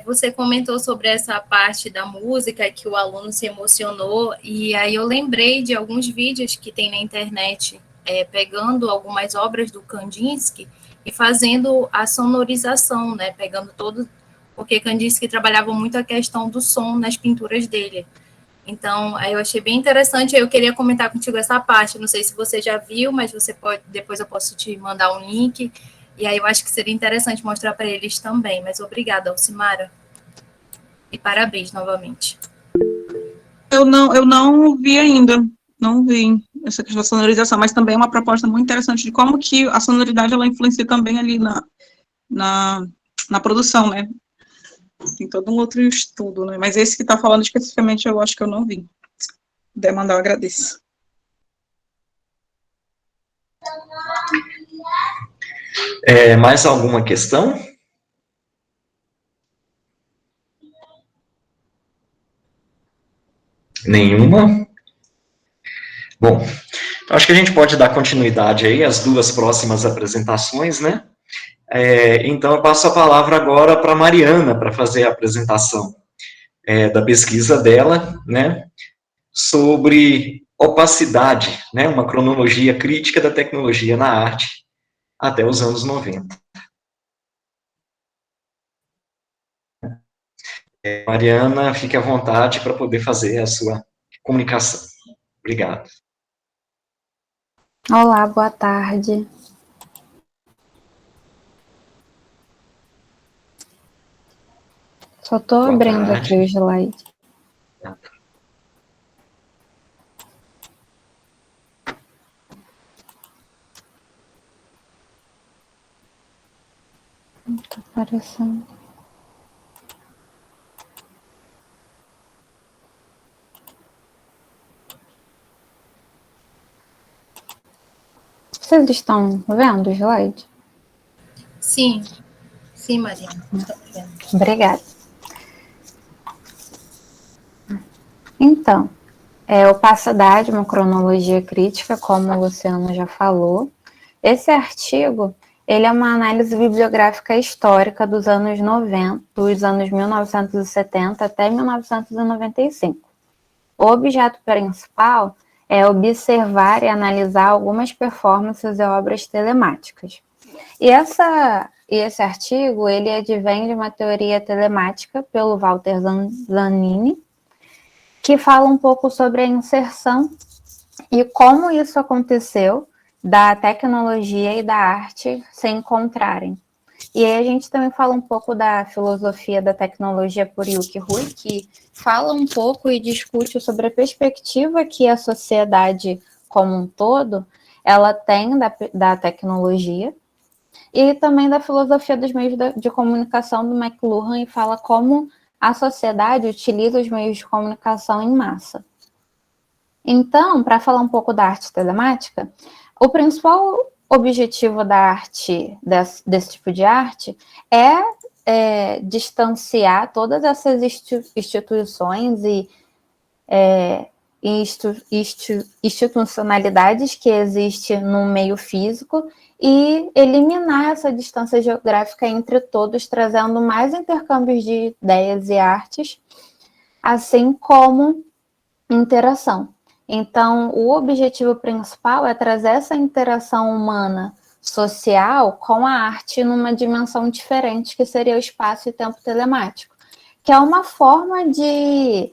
Você comentou sobre essa parte da música, que o aluno se emocionou, e aí eu lembrei de alguns vídeos que tem na internet, pegando algumas obras do Kandinsky e fazendo a sonorização, né, pegando todo, porque Kandinsky trabalhava muito a questão do som nas pinturas dele. Então, aí eu achei bem interessante, eu queria comentar contigo essa parte, não sei se você já viu, mas você pode, depois eu posso te mandar um link. E aí eu acho que seria interessante mostrar para eles também. Mas obrigada, Alcimara. E parabéns novamente. Eu não vi ainda, não vi essa questão da sonorização, mas também é uma proposta muito interessante de como que a sonoridade ela influencia também ali na produção, né? Tem todo um outro estudo, né? Mas esse que está falando especificamente eu acho que eu não vi. Se puder mandar, eu agradeço. Mais alguma questão? Nenhuma? Bom, acho que a gente pode dar continuidade aí às duas próximas apresentações, né? Então, eu passo a palavra agora para a Mariana, para fazer a apresentação da pesquisa dela, né? Sobre opacidade, né? Uma cronologia crítica da tecnologia na arte até os anos 90. Mariana, fique à vontade para poder fazer a sua comunicação. Obrigado. Olá, boa tarde. Só estou abrindo aqui o slide. Não está aparecendo. Vocês estão vendo o slide? Sim, Mariana. Obrigada. Então, opacidade, uma cronologia crítica, como o Luciano já falou. Esse artigo, ele é uma análise bibliográfica histórica dos anos 90, dos anos 1970 até 1995. O objeto principal é observar e analisar algumas performances e obras telemáticas. E esse artigo, ele advém de uma teoria telemática pelo Walter Zanini, que fala um pouco sobre a inserção e como isso aconteceu da tecnologia e da arte se encontrarem. E aí a gente também fala um pouco da filosofia da tecnologia por Yuki Hui, que fala um pouco e discute sobre a perspectiva que a sociedade como um todo ela tem da tecnologia, e também da filosofia dos meios de comunicação do McLuhan, e fala como a sociedade utiliza os meios de comunicação em massa. Então, para falar um pouco da arte telemática, o principal objetivo da arte, desse tipo de arte, é distanciar todas essas instituições e institucionalidades que existem no meio físico e eliminar essa distância geográfica entre todos, trazendo mais intercâmbios de ideias e artes, assim como interação. Então, o objetivo principal é trazer essa interação humana social com a arte numa dimensão diferente, que seria o espaço e tempo telemático, que é uma forma de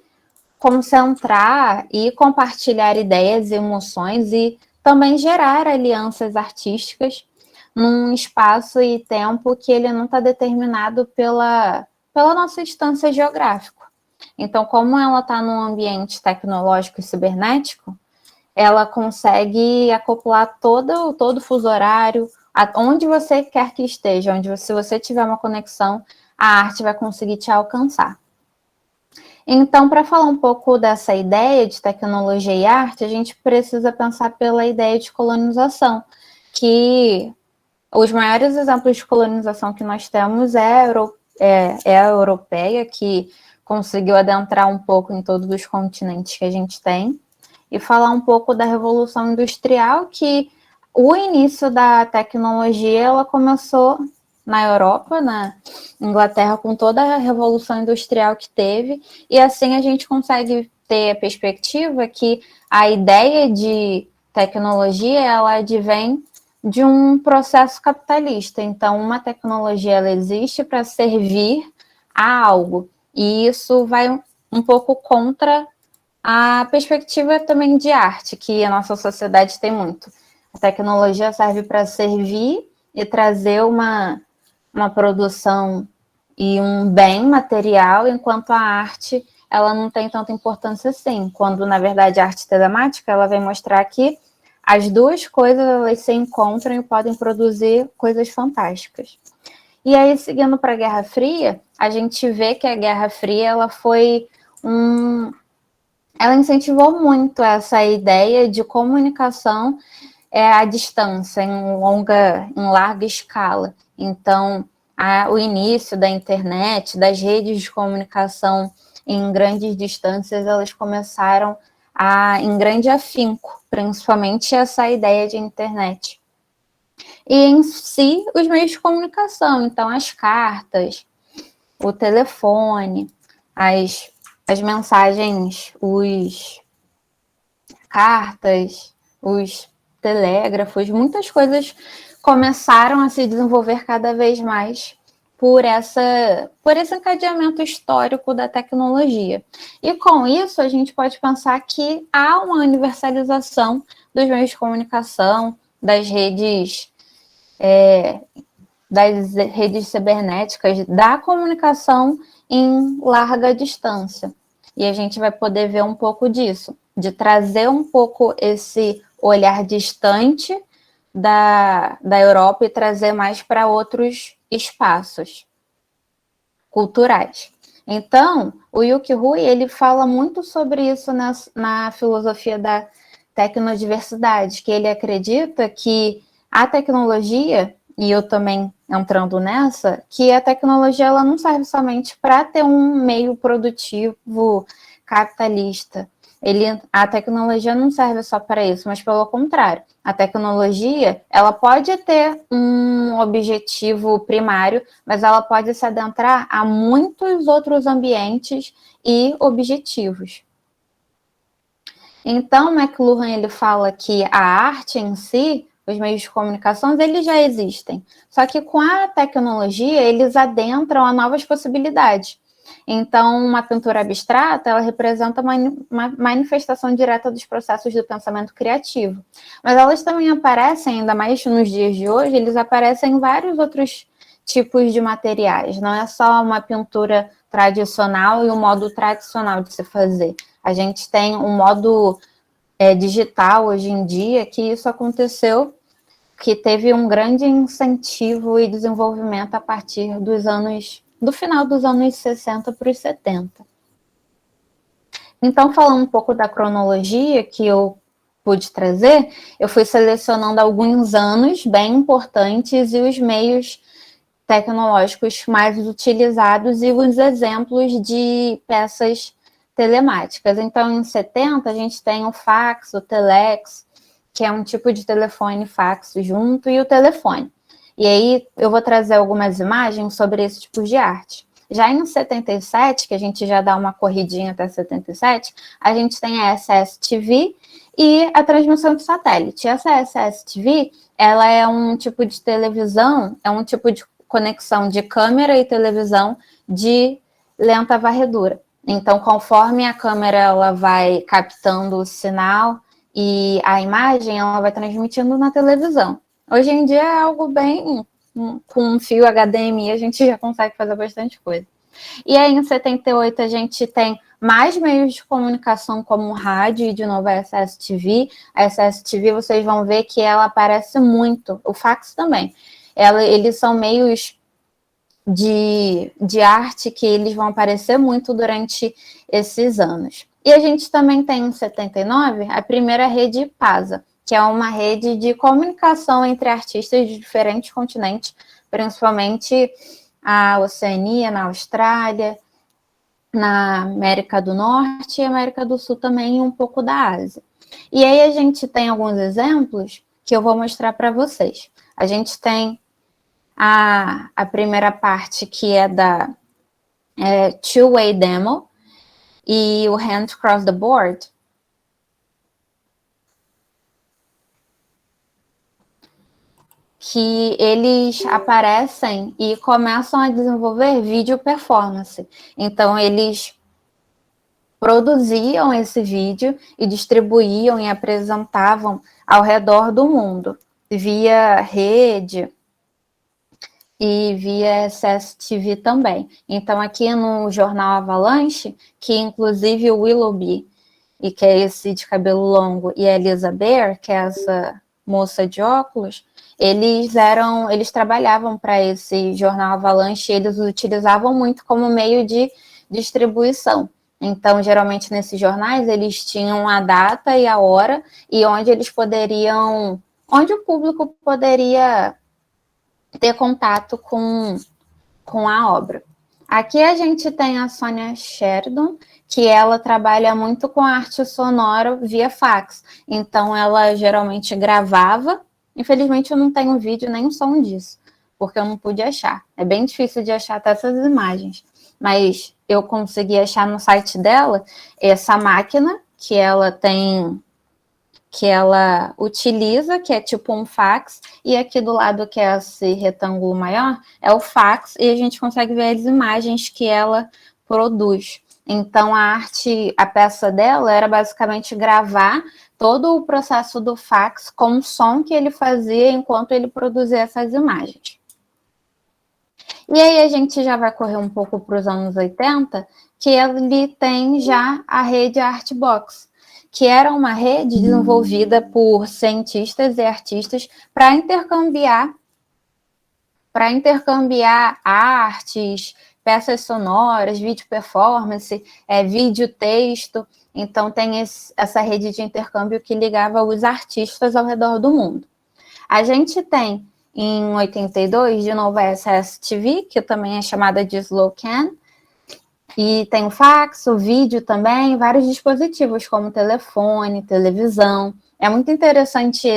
concentrar e compartilhar ideias e emoções e também gerar alianças artísticas num espaço e tempo que ele não está determinado pela nossa distância geográfica. Então, como ela está num ambiente tecnológico e cibernético, ela consegue acoplar todo o fuso horário, onde você quer que esteja, se você tiver uma conexão, a arte vai conseguir te alcançar. Então, para falar um pouco dessa ideia de tecnologia e arte, a gente precisa pensar pela ideia de colonização, que os maiores exemplos de colonização que nós temos é a europeia, que conseguiu adentrar um pouco em todos os continentes que a gente tem, e falar um pouco da Revolução Industrial, que o início da tecnologia ela começou na Europa, na Inglaterra, com toda a Revolução Industrial que teve, e assim a gente consegue ter a perspectiva que a ideia de tecnologia, ela advém de um processo capitalista. Então, uma tecnologia, ela existe para servir a algo, e isso vai um pouco contra a perspectiva também de arte, que a nossa sociedade tem muito. A tecnologia serve para servir e trazer uma produção e um bem material, enquanto a arte ela não tem tanta importância assim, quando, na verdade, a arte telemática ela vem mostrar que as duas coisas elas se encontram e podem produzir coisas fantásticas. E aí, seguindo para a Guerra Fria, a gente vê que a Guerra Fria ela foi ela incentivou muito essa ideia de comunicação à distância, em larga escala. Então, o início da internet, das redes de comunicação em grandes distâncias, elas começaram em grande afinco, principalmente essa ideia de internet. E em si, os meios de comunicação, então as cartas, o telefone, as mensagens, cartas, os telégrafos, muitas coisas começaram a se desenvolver cada vez mais por esse encadeamento histórico da tecnologia. E com isso, a gente pode pensar que há uma universalização dos meios de comunicação, das redes cibernéticas, da comunicação em larga distância. E a gente vai poder ver um pouco disso, de trazer um pouco esse olhar distante da Europa e trazer mais para outros espaços culturais. Então, o Yuki Hui, ele fala muito sobre isso na filosofia da tecnodiversidade, que ele acredita que a tecnologia, e eu também entrando nessa, que a tecnologia ela não serve somente para ter um meio produtivo capitalista. A tecnologia não serve só para isso, mas pelo contrário, a tecnologia ela pode ter um objetivo primário, mas ela pode se adentrar a muitos outros ambientes e objetivos. Então, McLuhan ele fala que a arte em si, os meios de comunicação, eles já existem. Só que com a tecnologia, eles adentram a novas possibilidades. Então, uma pintura abstrata, ela representa uma manifestação direta dos processos do pensamento criativo. Mas elas também aparecem, ainda mais nos dias de hoje, eles aparecem em vários outros tipos de materiais. Não é só uma pintura tradicional e um modo tradicional de se fazer. A gente tem um modo digital hoje em dia, que isso aconteceu, que teve um grande incentivo e desenvolvimento a partir do final dos anos 60 para os 70. Então, falando um pouco da cronologia que eu pude trazer, eu fui selecionando alguns anos bem importantes e os meios tecnológicos mais utilizados e os exemplos de peças telemáticas. Então, em 70, a gente tem o fax, o telex, que é um tipo de telefone fax junto, e o telefone. E aí, eu vou trazer algumas imagens sobre esse tipo de arte. Já em 77, que a gente já dá uma corridinha até 77, a gente tem a SSTV e a transmissão de satélite. Essa SSTV, ela é um tipo de televisão, é um tipo de conexão de câmera e televisão de lenta varredura. Então, conforme a câmera ela vai captando o sinal e a imagem, ela vai transmitindo na televisão. Hoje em dia é algo bem... Com um fio HDMI a gente já consegue fazer bastante coisa. E aí, em 78, a gente tem mais meios de comunicação como rádio e, de novo, a SSTV. A SSTV, vocês vão ver que ela aparece muito. O fax também. Eles são meios de arte que eles vão aparecer muito durante esses anos. E a gente também tem, em 79, a primeira rede PASA, que é uma rede de comunicação entre artistas de diferentes continentes, principalmente a Oceania, na Austrália, na América do Norte e América do Sul também, e um pouco da Ásia. E aí a gente tem alguns exemplos que eu vou mostrar para vocês. A gente tem a primeira parte, que é da Two-Way Demo, e o Hand Cross the Board, que eles aparecem e começam a desenvolver vídeo performance. Então, eles produziam esse vídeo e distribuíam e apresentavam ao redor do mundo, via rede e via SSTV também. Então, aqui no jornal Avalanche, que inclusive o Willoughby, e que é esse de cabelo longo, e a Elisa Bear, que é essa moça de óculos, eles trabalhavam para esse jornal Avalanche, e eles o utilizavam muito como meio de distribuição. Então, geralmente, nesses jornais, eles tinham a data e a hora, e onde o público poderia ter contato com a obra. Aqui a gente tem a Sonia Sheridan, que ela trabalha muito com arte sonora via fax. Então, ela geralmente gravava. Infelizmente, eu não tenho vídeo nem som disso, porque eu não pude achar. É bem difícil de achar até essas imagens. Mas eu consegui achar no site dela essa máquina que ela utiliza, que é tipo um fax, e aqui do lado, que é esse retângulo maior, é o fax, e a gente consegue ver as imagens que ela produz. Então, a peça dela era basicamente gravar todo o processo do fax com o som que ele fazia enquanto ele produzia essas imagens. E aí a gente já vai correr um pouco para os anos 80, que ele tem já a rede Artbox, que era uma rede desenvolvida por cientistas e artistas para intercambiar artes, peças sonoras, vídeo performance, vídeo texto. Então, tem essa rede de intercâmbio que ligava os artistas ao redor do mundo. A gente tem, em 82, de novo, a SSTV, que também é chamada de SlowCan, e tem o fax, o vídeo também, vários dispositivos, como telefone, televisão. É muito interessante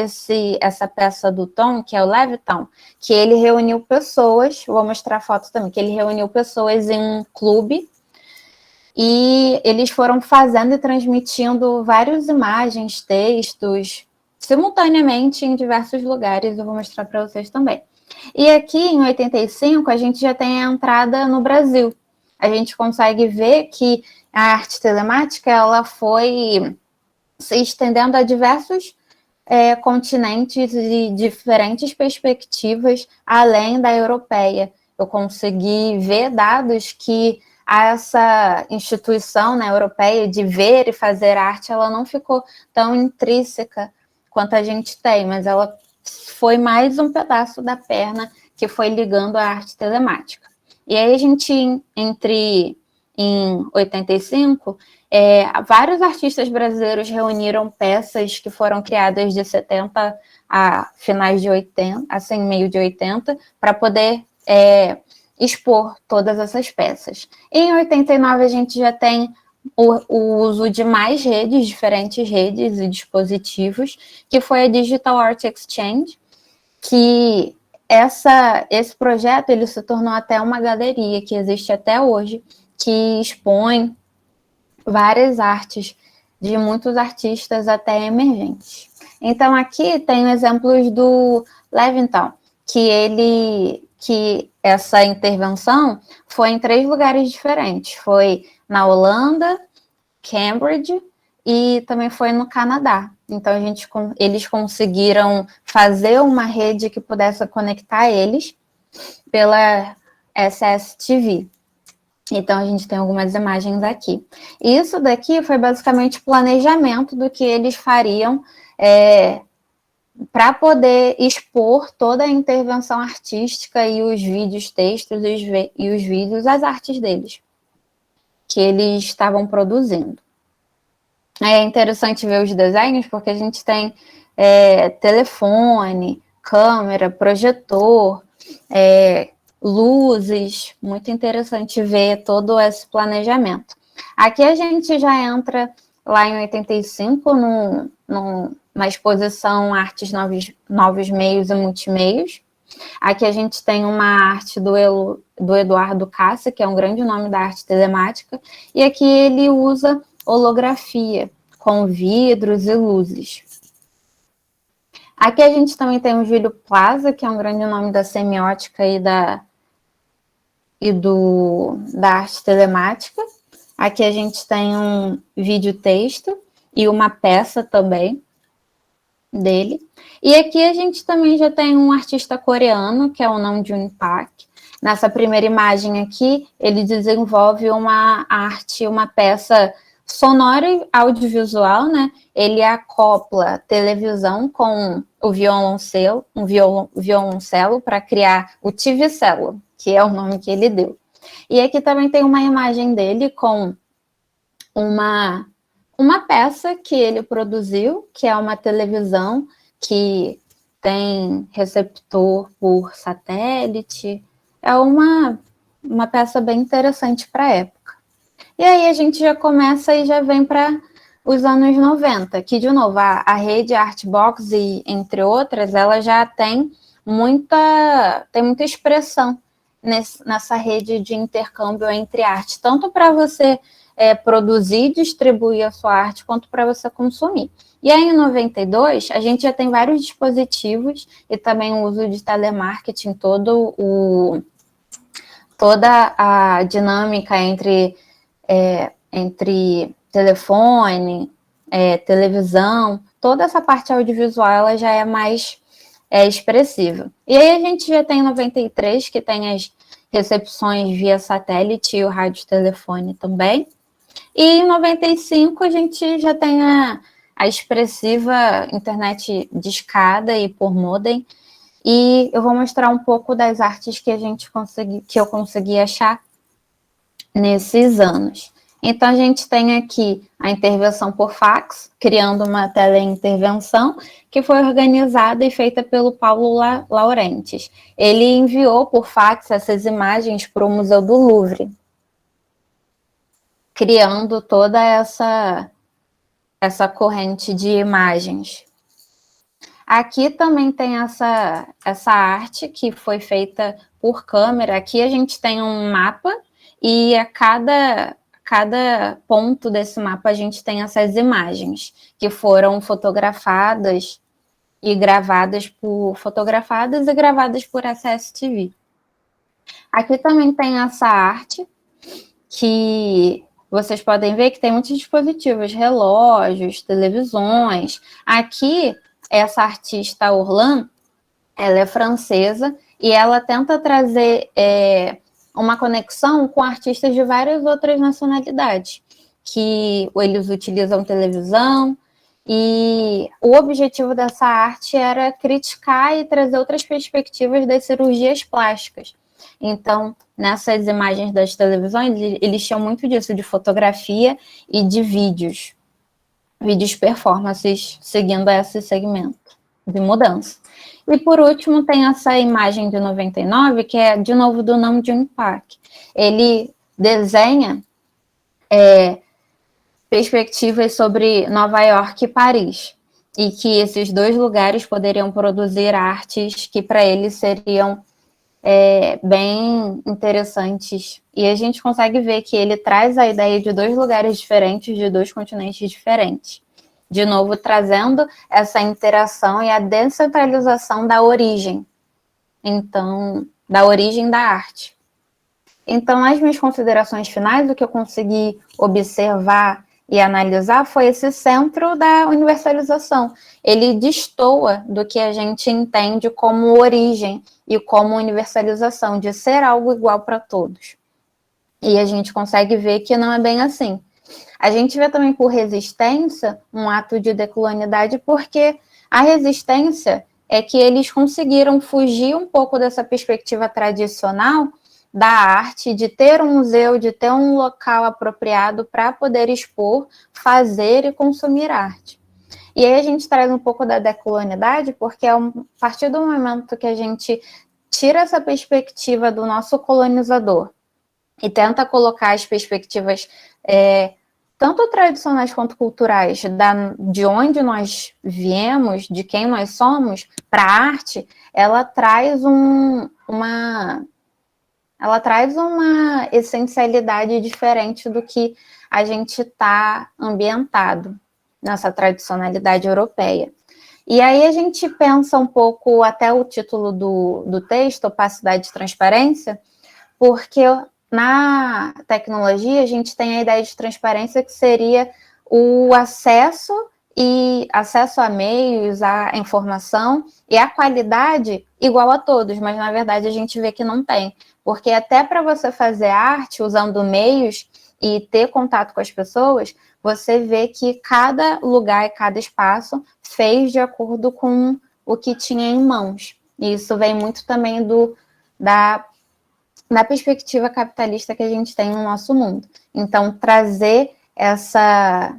essa peça do Tom, que é o Levittown, que ele reuniu pessoas, vou mostrar a foto também, que ele reuniu pessoas em um clube, e eles foram fazendo e transmitindo várias imagens, textos, simultaneamente em diversos lugares, eu vou mostrar para vocês também. E aqui, em 85, a gente já tem a entrada no Brasil. A gente consegue ver que a arte telemática ela foi se estendendo a diversos continentes e diferentes perspectivas, além da europeia. eu consegui ver dados que essa instituição, né, europeia de ver e fazer arte, ela não ficou tão intrínseca quanto a gente tem, mas ela foi mais um pedaço da perna que foi ligando a arte telemática. E aí a gente, em 85, vários artistas brasileiros reuniram peças que foram criadas de 70 a finais de 80, assim, meio de 80, para poder expor todas essas peças. Em 89, a gente já tem o uso de mais redes, diferentes redes e dispositivos, que foi a Digital Art Exchange, que esse projeto ele se tornou até uma galeria que existe até hoje, que expõe várias artes de muitos artistas até emergentes. Então, aqui tem exemplos do Levinthal, que essa intervenção foi em 3 lugares diferentes. Foi na Holanda, Cambridge e também foi no Canadá. Então, eles conseguiram fazer uma rede que pudesse conectar eles pela SSTV. Então, a gente tem algumas imagens aqui. Isso daqui foi basicamente planejamento do que eles fariam para poder expor toda a intervenção artística e os vídeos, textos e os vídeos, as artes deles, que eles estavam produzindo. É interessante ver os desenhos, porque a gente tem telefone, câmera, projetor, luzes, muito interessante ver todo esse planejamento. Aqui a gente já entra lá em 85 na exposição Artes Novos Meios e Multimeios. Aqui a gente tem uma arte do Eduardo Cassi, que é um grande nome da arte telemática, e aqui ele usa holografia, com vidros e luzes. Aqui a gente também tem o Júlio Plaza, que é um grande nome da semiótica e da arte telemática. Aqui a gente tem um vídeo-texto e uma peça também dele. E aqui a gente também já tem um artista coreano, que é o Nam June Park. Nessa primeira imagem aqui, ele desenvolve uma arte, uma peça sonora e audiovisual, né? Ele acopla televisão com o violoncelo, violoncelo para criar o tivicelo, que é o nome que ele deu. E aqui também tem uma imagem dele com uma peça que ele produziu, que é uma televisão que tem receptor por satélite. É uma peça bem interessante para a época. E aí a gente já começa e já vem para os anos 90, que, de novo, a rede Artbox, e entre outras, ela já tem muita expressão nessa rede de intercâmbio entre arte, tanto para você produzir e distribuir a sua arte, quanto para você consumir. E aí, em 92, a gente já tem vários dispositivos e também o uso de telemarketing, toda a dinâmica entre telefone, televisão, toda essa parte audiovisual ela já é mais expressiva. E aí a gente já tem em 93, que tem as recepções via satélite e o radiotelefone também. E em 95 a gente já tem a expressiva internet discada e por modem. E eu vou mostrar um pouco das artes que eu consegui achar nesses anos. Então, a gente tem aqui a intervenção por fax, criando uma teleintervenção, que foi organizada e feita pelo Paulo Laurentes. Ele enviou por fax essas imagens para o Museu do Louvre, criando toda essa corrente de imagens. Aqui também tem essa arte que foi feita por câmera. Aqui a gente tem um mapa e a cada ponto desse mapa a gente tem essas imagens que foram fotografadas e gravadas por SSTV. Aqui também tem essa arte que vocês podem ver que tem muitos dispositivos, relógios, televisões. Aqui, essa artista Orlan, ela é francesa e ela tenta trazer uma conexão com artistas de várias outras nacionalidades, que eles utilizam televisão, e o objetivo dessa arte era criticar e trazer outras perspectivas das cirurgias plásticas. Então, nessas imagens das televisões, eles tinham muito disso, de fotografia e de vídeos performances seguindo esse segmento de mudança. E por último tem essa imagem de 99, que é de novo do Nam June Park. Ele desenha perspectivas sobre Nova York e Paris, e que esses dois lugares poderiam produzir artes que para eles seriam bem interessantes. E a gente consegue ver que ele traz a ideia de dois lugares diferentes, de dois continentes diferentes. De novo, trazendo essa interação e a descentralização da origem. Então, da origem da arte. Então, nas minhas considerações finais, o que eu consegui observar e analisar foi esse centro da universalização. Ele destoa do que a gente entende como origem e como universalização, de ser algo igual para todos. E a gente consegue ver que não é bem assim. A gente vê também por resistência um ato de decolonialidade, porque a resistência é que eles conseguiram fugir um pouco dessa perspectiva tradicional da arte, de ter um museu, de ter um local apropriado para poder expor, fazer e consumir arte. E aí a gente traz um pouco da decolonialidade, porque a partir do momento que a gente tira essa perspectiva do nosso colonizador e tenta colocar as perspectivas tanto tradicionais quanto culturais de onde nós viemos, de quem nós somos, para a arte, ela traz uma essencialidade diferente do que a gente está ambientado nessa tradicionalidade europeia. E aí a gente pensa um pouco, até o título do texto, Opacidade e Transparência, porque na tecnologia a gente tem a ideia de transparência, que seria o acesso a meios, a informação e a qualidade igual a todos, mas na verdade a gente vê que não tem, porque até para você fazer arte usando meios e ter contato com as pessoas, você vê que cada lugar e cada espaço fez de acordo com o que tinha em mãos. E isso vem muito também da perspectiva capitalista que a gente tem no nosso mundo. Então, trazer essa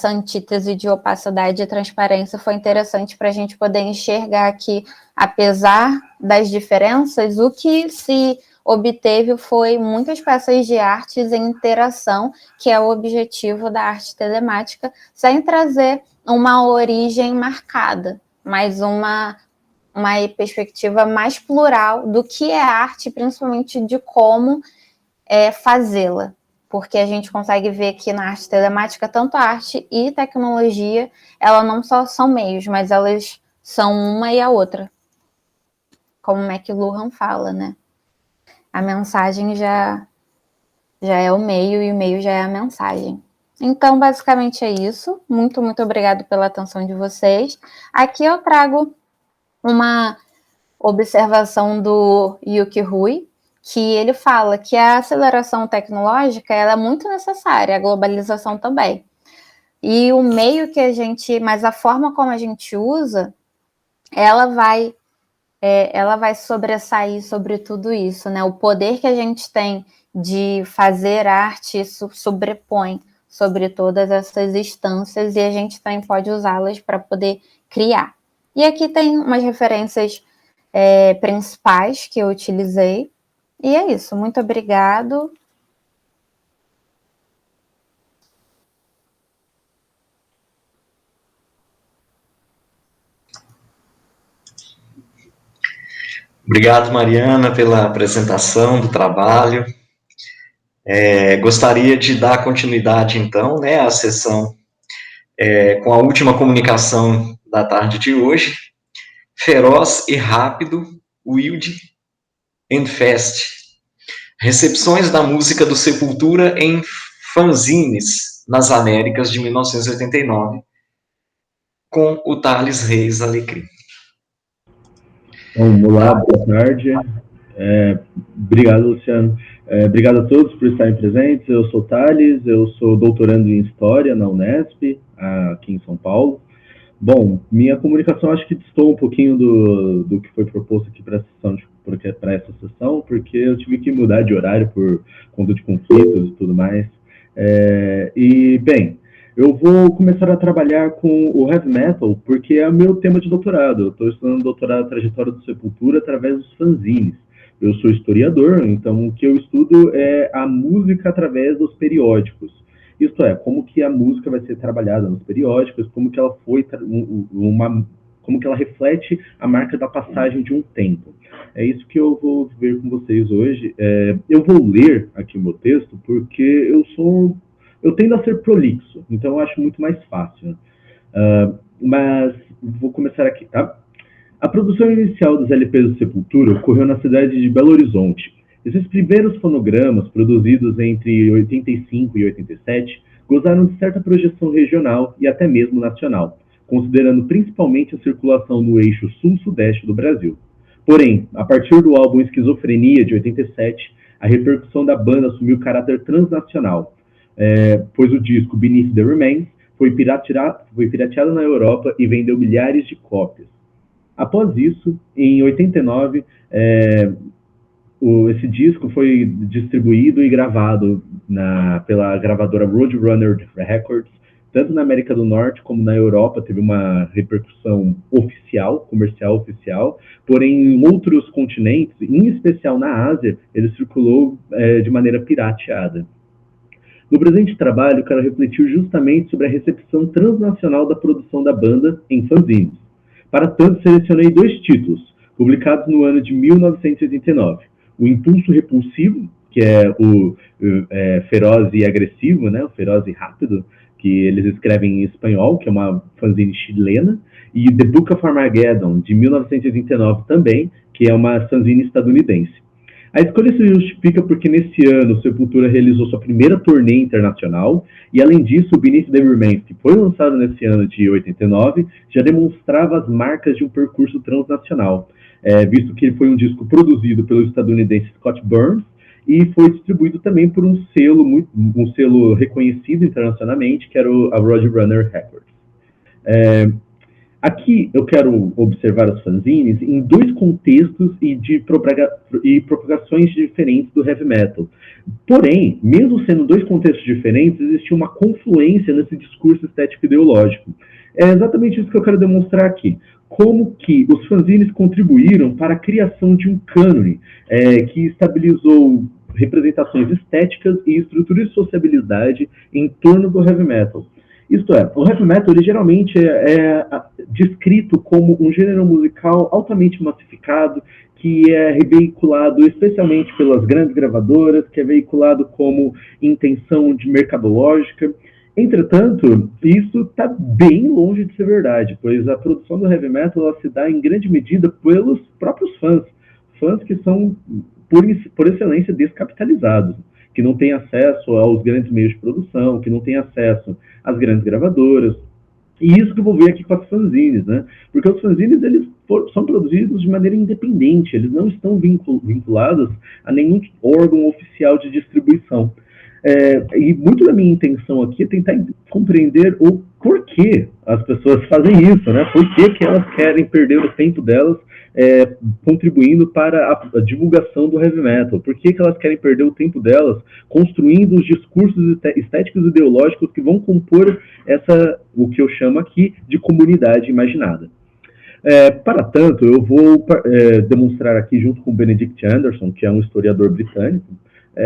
antítese de opacidade e transparência foi interessante para a gente poder enxergar que, apesar das diferenças, o que se obteve foi muitas peças de artes em interação, que é o objetivo da arte telemática, sem trazer uma origem marcada, mas uma perspectiva mais plural do que é arte, principalmente de como fazê-la. Porque a gente consegue ver que na arte telemática, tanto a arte e tecnologia, ela não só são meios, mas elas são uma e a outra. Como o McLuhan fala, né? A mensagem já é o meio e o meio já é a mensagem. Então, basicamente é isso. Muito, muito obrigado pela atenção de vocês. Aqui eu trago uma observação do Yuki Rui, que ele fala que a aceleração tecnológica ela é muito necessária, a globalização também. E o meio que mas a forma como a gente usa, ela vai sobressair sobre tudo isso, né? O poder que a gente tem de fazer arte, isso sobrepõe sobre todas essas instâncias e a gente também pode usá-las para poder criar. E aqui tem umas referências principais que eu utilizei. E é isso. Muito obrigado. Obrigado, Mariana, pela apresentação do trabalho. Gostaria de dar continuidade, então, né, à sessão com a última comunicação da tarde de hoje. Feroz e rápido, wild and fast. Recepções da música do Sepultura em fanzines nas Américas de 1989, com o Thales Reis Alecrim. Olá, boa tarde. Obrigado, Luciano. Obrigado a todos por estarem presentes. Eu sou Thales, eu sou doutorando em História na Unesp, aqui em São Paulo. Bom, minha comunicação acho que distou um pouquinho do que foi proposto aqui para essa sessão, porque eu tive que mudar de horário por conta de conflitos e tudo mais. Bem, eu vou começar a trabalhar com o heavy metal, porque é o meu tema de doutorado. Eu estou estudando doutorado a trajetória do Sepultura através dos fanzines. Eu sou historiador, então o que eu estudo é a música através dos periódicos. Isto é, como que a música vai ser trabalhada nos periódicos, como que ela como que ela reflete a marca da passagem de um tempo. É isso que eu vou ver com vocês hoje. Eu vou ler aqui o meu texto porque eu tendo a ser prolixo, então eu acho muito mais fácil. Mas vou começar aqui, tá? A produção inicial dos LPs do Sepultura ocorreu na cidade de Belo Horizonte. Esses primeiros fonogramas, produzidos entre 85 e 87, gozaram de certa projeção regional e até mesmo nacional, considerando principalmente a circulação no eixo sul-sudeste do Brasil. Porém, a partir do álbum Esquizofrenia, de 87, a repercussão da banda assumiu caráter transnacional, pois o disco Beneath the Remains foi pirateado na Europa e vendeu milhares de cópias. Após isso, em 89, esse disco foi distribuído e gravado pela gravadora Roadrunner Records, tanto na América do Norte como na Europa, teve uma repercussão comercial oficial, porém em outros continentes, em especial na Ásia, ele circulou de maneira pirateada. No presente trabalho, quero refletir justamente sobre a recepção transnacional da produção da banda em fanzines. Para tanto, selecionei 2 títulos, publicados no ano de 1989. O Impulso Repulsivo, que é o Feroz e Agressivo, né? O Feroz e Rápido, que eles escrevem em espanhol, que é uma fanzine chilena, e The Book of Armageddon, de 1989 também, que é uma fanzine estadunidense. A escolha se justifica porque nesse ano o Sepultura realizou sua primeira turnê internacional e, além disso, o Beneath the Remains, que foi lançado nesse ano de 89, já demonstrava as marcas de um percurso transnacional, visto que ele foi um disco produzido pelo estadunidense Scott Burns e foi distribuído também por um selo reconhecido internacionalmente, que era a Roadrunner Records. Aqui eu quero observar os fanzines em 2 contextos e propagações diferentes do heavy metal. Porém, mesmo sendo 2 contextos diferentes, existe uma confluência nesse discurso estético ideológico. É exatamente isso que eu quero demonstrar aqui. Como que os fanzines contribuíram para a criação de um cânone que estabilizou representações estéticas e estruturas de sociabilidade em torno do heavy metal. Isto é, o heavy metal ele geralmente é descrito como um gênero musical altamente massificado, que é veiculado especialmente pelas grandes gravadoras, que é veiculado como intenção de mercadológica. Entretanto, isso está bem longe de ser verdade, pois a produção do heavy metal ela se dá em grande medida pelos próprios fãs que são, por excelência, descapitalizados, que não têm acesso aos grandes meios de produção, que não têm acesso às grandes gravadoras. E isso que eu vou ver aqui com as fanzines, né? Porque os fanzines eles são produzidos de maneira independente, eles não estão vinculados a nenhum órgão oficial de distribuição. E muito da minha intenção aqui é tentar compreender o porquê as pessoas fazem isso, né? Por que elas querem perder o tempo delas contribuindo para a divulgação do heavy metal? Por que elas querem perder o tempo delas construindo os discursos estéticos e ideológicos que vão compor o que eu chamo aqui de comunidade imaginada? Para tanto, eu vou demonstrar aqui junto com o Benedict Anderson, que é um historiador britânico.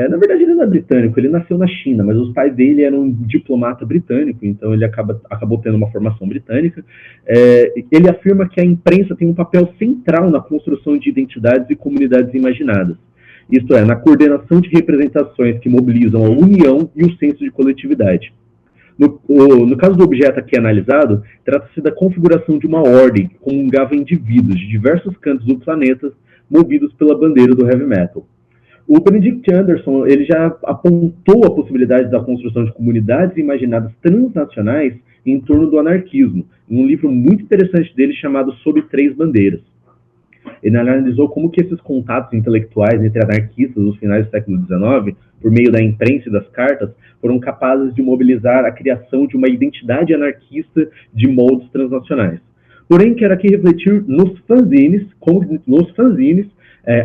Na verdade, ele não é britânico, ele nasceu na China, mas os pais dele eram um diplomata britânico, então ele acabou tendo uma formação britânica. Ele afirma que a imprensa tem um papel central na construção de identidades e comunidades imaginadas. Isto é, na coordenação de representações que mobilizam a união e o senso de coletividade. No caso do objeto aqui analisado, trata-se da configuração de uma ordem que comungava indivíduos de diversos cantos do planeta movidos pela bandeira do heavy metal. O Benedict Anderson ele já apontou a possibilidade da construção de comunidades imaginadas transnacionais em torno do anarquismo, em um livro muito interessante dele chamado Sob Três Bandeiras. Ele analisou como que esses contatos intelectuais entre anarquistas dos finais do século XIX, por meio da imprensa e das cartas, foram capazes de mobilizar a criação de uma identidade anarquista de moldes transnacionais. Porém, quero aqui refletir nos fanzines,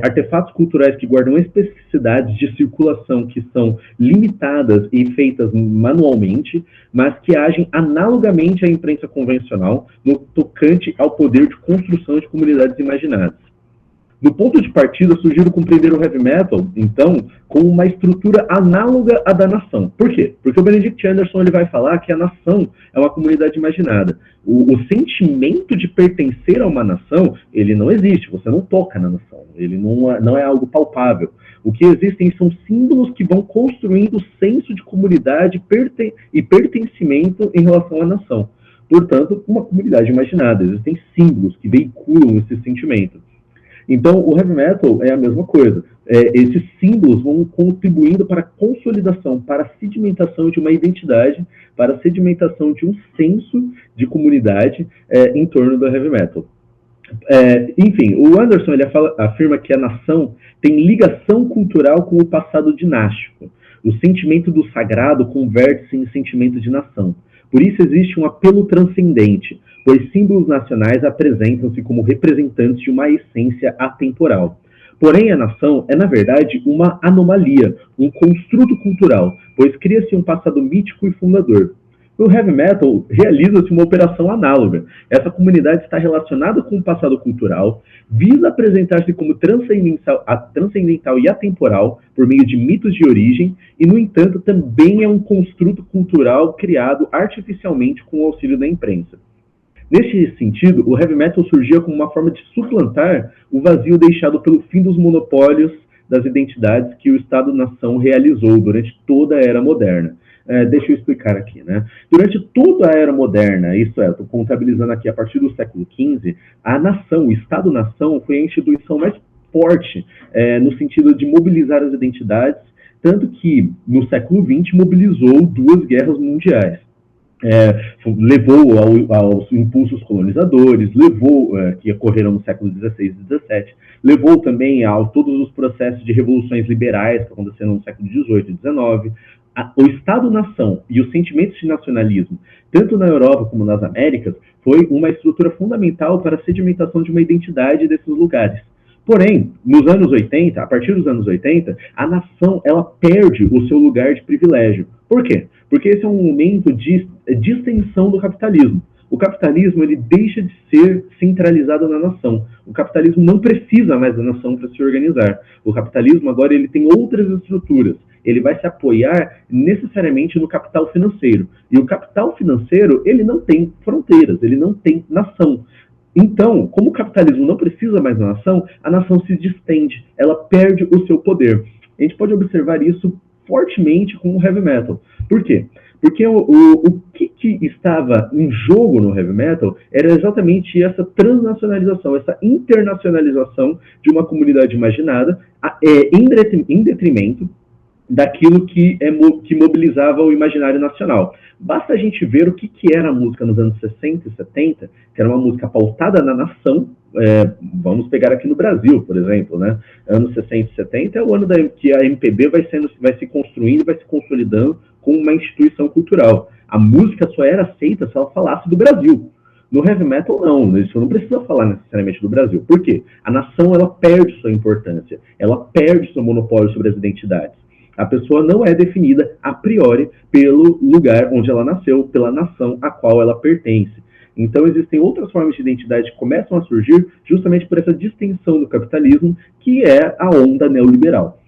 artefatos culturais que guardam especificidades de circulação que são limitadas e feitas manualmente, mas que agem analogamente à imprensa convencional no tocante ao poder de construção de comunidades imaginadas. Do ponto de partida, sugiro compreender o heavy metal, então, como uma estrutura análoga à da nação. Por quê? Porque o Benedict Anderson ele vai falar que a nação é uma comunidade imaginada. O sentimento de pertencer a uma nação, ele não existe, você não toca na nação, ele não é algo palpável. O que existem são símbolos que vão construindo o senso de comunidade e pertencimento em relação à nação. Portanto, uma comunidade imaginada, existem símbolos que veiculam esse sentimento. Então, o heavy metal é a mesma coisa. Esses símbolos vão contribuindo para a consolidação, para a sedimentação de uma identidade, para a sedimentação de um senso de comunidade em torno do heavy metal. Enfim, o Anderson ele afirma que a nação tem ligação cultural com o passado dinástico. O sentimento do sagrado converte-se em sentimento de nação. Por isso existe um apelo transcendente, pois símbolos nacionais apresentam-se como representantes de uma essência atemporal. Porém, a nação é, na verdade, uma anomalia, um construto cultural, pois cria-se um passado mítico e fundador. No heavy metal, realiza-se uma operação análoga. Essa comunidade está relacionada com o passado cultural, visa apresentar-se como transcendental e atemporal por meio de mitos de origem, e, no entanto, também é um construto cultural criado artificialmente com o auxílio da imprensa. Neste sentido, o heavy metal surgia como uma forma de suplantar o vazio deixado pelo fim dos monopólios das identidades que o Estado-nação realizou durante toda a Era Moderna. Deixa eu explicar aqui, né? Durante toda a Era Moderna, isso estou contabilizando aqui a partir do século XV, a nação, o Estado-nação, foi a instituição mais forte no sentido de mobilizar as identidades, tanto que no século XX mobilizou 2 guerras mundiais. Levou aos impulsos colonizadores, que ocorreram no século XVI e XVII, levou também a todos os processos de revoluções liberais que aconteceram no século XVIII e XIX. O Estado-nação e os sentimentos de nacionalismo, tanto na Europa como nas Américas, foi uma estrutura fundamental para a sedimentação de uma identidade desses lugares. Porém, nos anos 80, a partir dos anos 80, a nação ela perde o seu lugar de privilégio. Por quê? Porque esse é um momento de extensão do capitalismo. O capitalismo ele deixa de ser centralizado na nação. O capitalismo não precisa mais da nação para se organizar. O capitalismo agora ele tem outras estruturas. Ele vai se apoiar necessariamente no capital financeiro. E o capital financeiro ele não tem fronteiras, ele não tem nação. Então, como o capitalismo não precisa mais da nação, a nação se distende, ela perde o seu poder. A gente pode observar isso fortemente com o heavy metal. Por quê? Porque o que estava em jogo no heavy metal era exatamente essa transnacionalização, essa internacionalização de uma comunidade imaginada em detrimento daquilo que mobilizava o imaginário nacional. Basta a gente ver o que era a música nos anos 60 e 70, que era uma música pautada na nação. Vamos pegar aqui no Brasil, por exemplo, né? Anos 60 e 70 é o ano que a MPB vai se construindo, vai se consolidando como uma instituição cultural. A música só era aceita se ela falasse do Brasil. No heavy metal, não. Isso não precisa falar necessariamente do Brasil. Por quê? A nação ela perde sua importância, ela perde seu monopólio sobre as identidades. A pessoa não é definida a priori pelo lugar onde ela nasceu, pela nação a qual ela pertence. Então, existem outras formas de identidade que começam a surgir justamente por essa distensão do capitalismo, que é a onda neoliberal.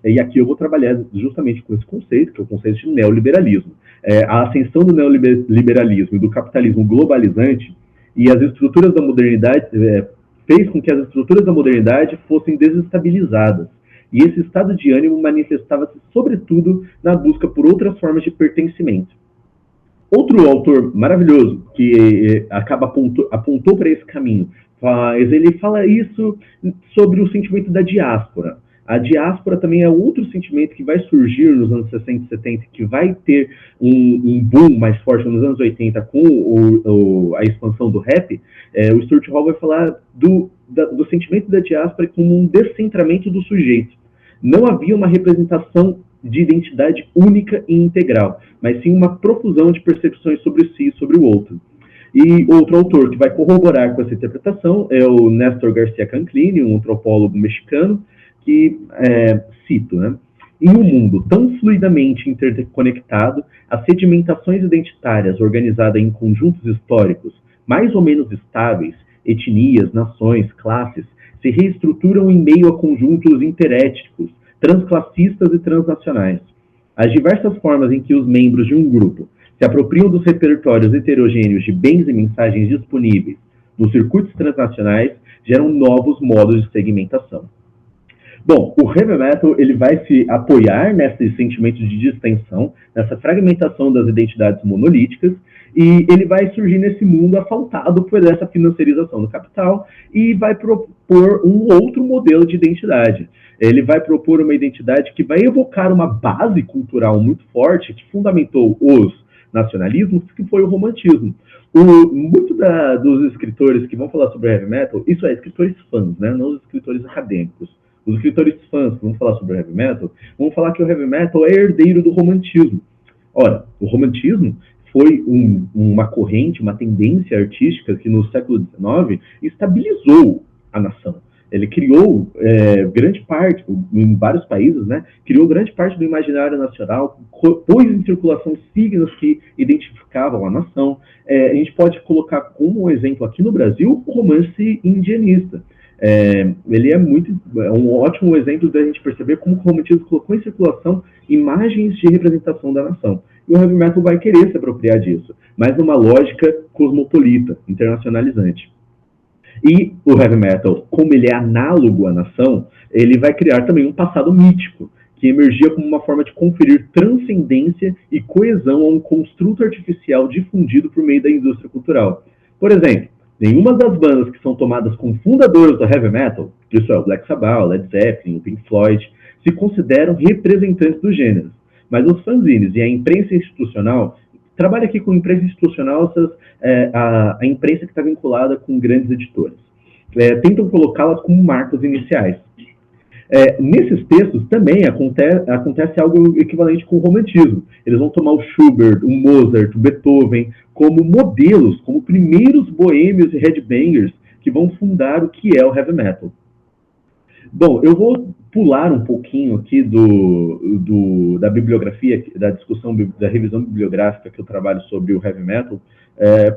E aqui eu vou trabalhar justamente com esse conceito, que é o conceito de neoliberalismo. A ascensão do neoliberalismo e do capitalismo globalizante e as estruturas da modernidade fez com que as estruturas da modernidade fossem desestabilizadas. E esse estado de ânimo manifestava-se, sobretudo, na busca por outras formas de pertencimento. Outro autor maravilhoso que apontou para esse caminho, ele fala isso sobre o sentimento da diáspora. A diáspora também é outro sentimento que vai surgir nos anos 60 e 70, que vai ter um boom mais forte nos anos 80 com a expansão do rap. O Stuart Hall vai falar do sentimento da diáspora como um descentramento do sujeito. Não havia uma representação de identidade única e integral, mas sim uma profusão de percepções sobre si e sobre o outro. E outro autor que vai corroborar com essa interpretação é o Néstor Garcia Canclini, um antropólogo mexicano, que, cito, né? Em um mundo tão fluidamente interconectado, as sedimentações identitárias organizadas em conjuntos históricos mais ou menos estáveis, etnias, nações, classes, se reestruturam em meio a conjuntos interétnicos, transclassistas e transnacionais. As diversas formas em que os membros de um grupo se apropriam dos repertórios heterogêneos de bens e mensagens disponíveis nos circuitos transnacionais geram novos modos de segmentação. Bom, o heavy metal ele vai se apoiar nesse sentimento de distensão, nessa fragmentação das identidades monolíticas, e ele vai surgir nesse mundo assaltado por essa financiarização do capital e vai propor um outro modelo de identidade. Ele vai propor uma identidade que vai evocar uma base cultural muito forte que fundamentou os nacionalismos, que foi o romantismo. Muito dos escritores que vão falar sobre heavy metal, isso é, escritores fãs, né, não os escritores acadêmicos. Os escritores fãs que vão falar sobre o heavy metal vão falar que o heavy metal é herdeiro do romantismo. Ora, o romantismo foi uma corrente, uma tendência artística que no século XIX estabilizou a nação. Ele criou grande parte, em vários países, né, criou grande parte do imaginário nacional, pôs em circulação signos que identificavam a nação. A gente pode colocar como um exemplo aqui no Brasil o romance indianista. Ele é um ótimo exemplo da gente perceber como o romantismo colocou em circulação imagens de representação da nação. E o heavy metal vai querer se apropriar disso, mas numa lógica cosmopolita, internacionalizante. E o heavy metal, como ele é análogo à nação, ele vai criar também um passado mítico, que emergia como uma forma de conferir transcendência e coesão a um construto artificial difundido por meio da indústria cultural. Por exemplo, nenhuma das bandas que são tomadas como fundadoras do heavy metal, isso é o Black Sabbath, Led Zeppelin, o Pink Floyd, se consideram representantes do gênero. Mas os fanzines e a imprensa institucional, trabalha aqui com imprensa institucional, a imprensa que está vinculada com grandes editoras, tentam colocá-las como marcas iniciais. Nesses textos também acontece algo equivalente com o romantismo. Eles vão tomar o Schubert, o Mozart, o Beethoven como modelos, como primeiros boêmios e headbangers que vão fundar o que é o heavy metal. Bom, eu vou pular um pouquinho aqui da bibliografia, da discussão, da revisão bibliográfica que eu trabalho sobre o heavy metal,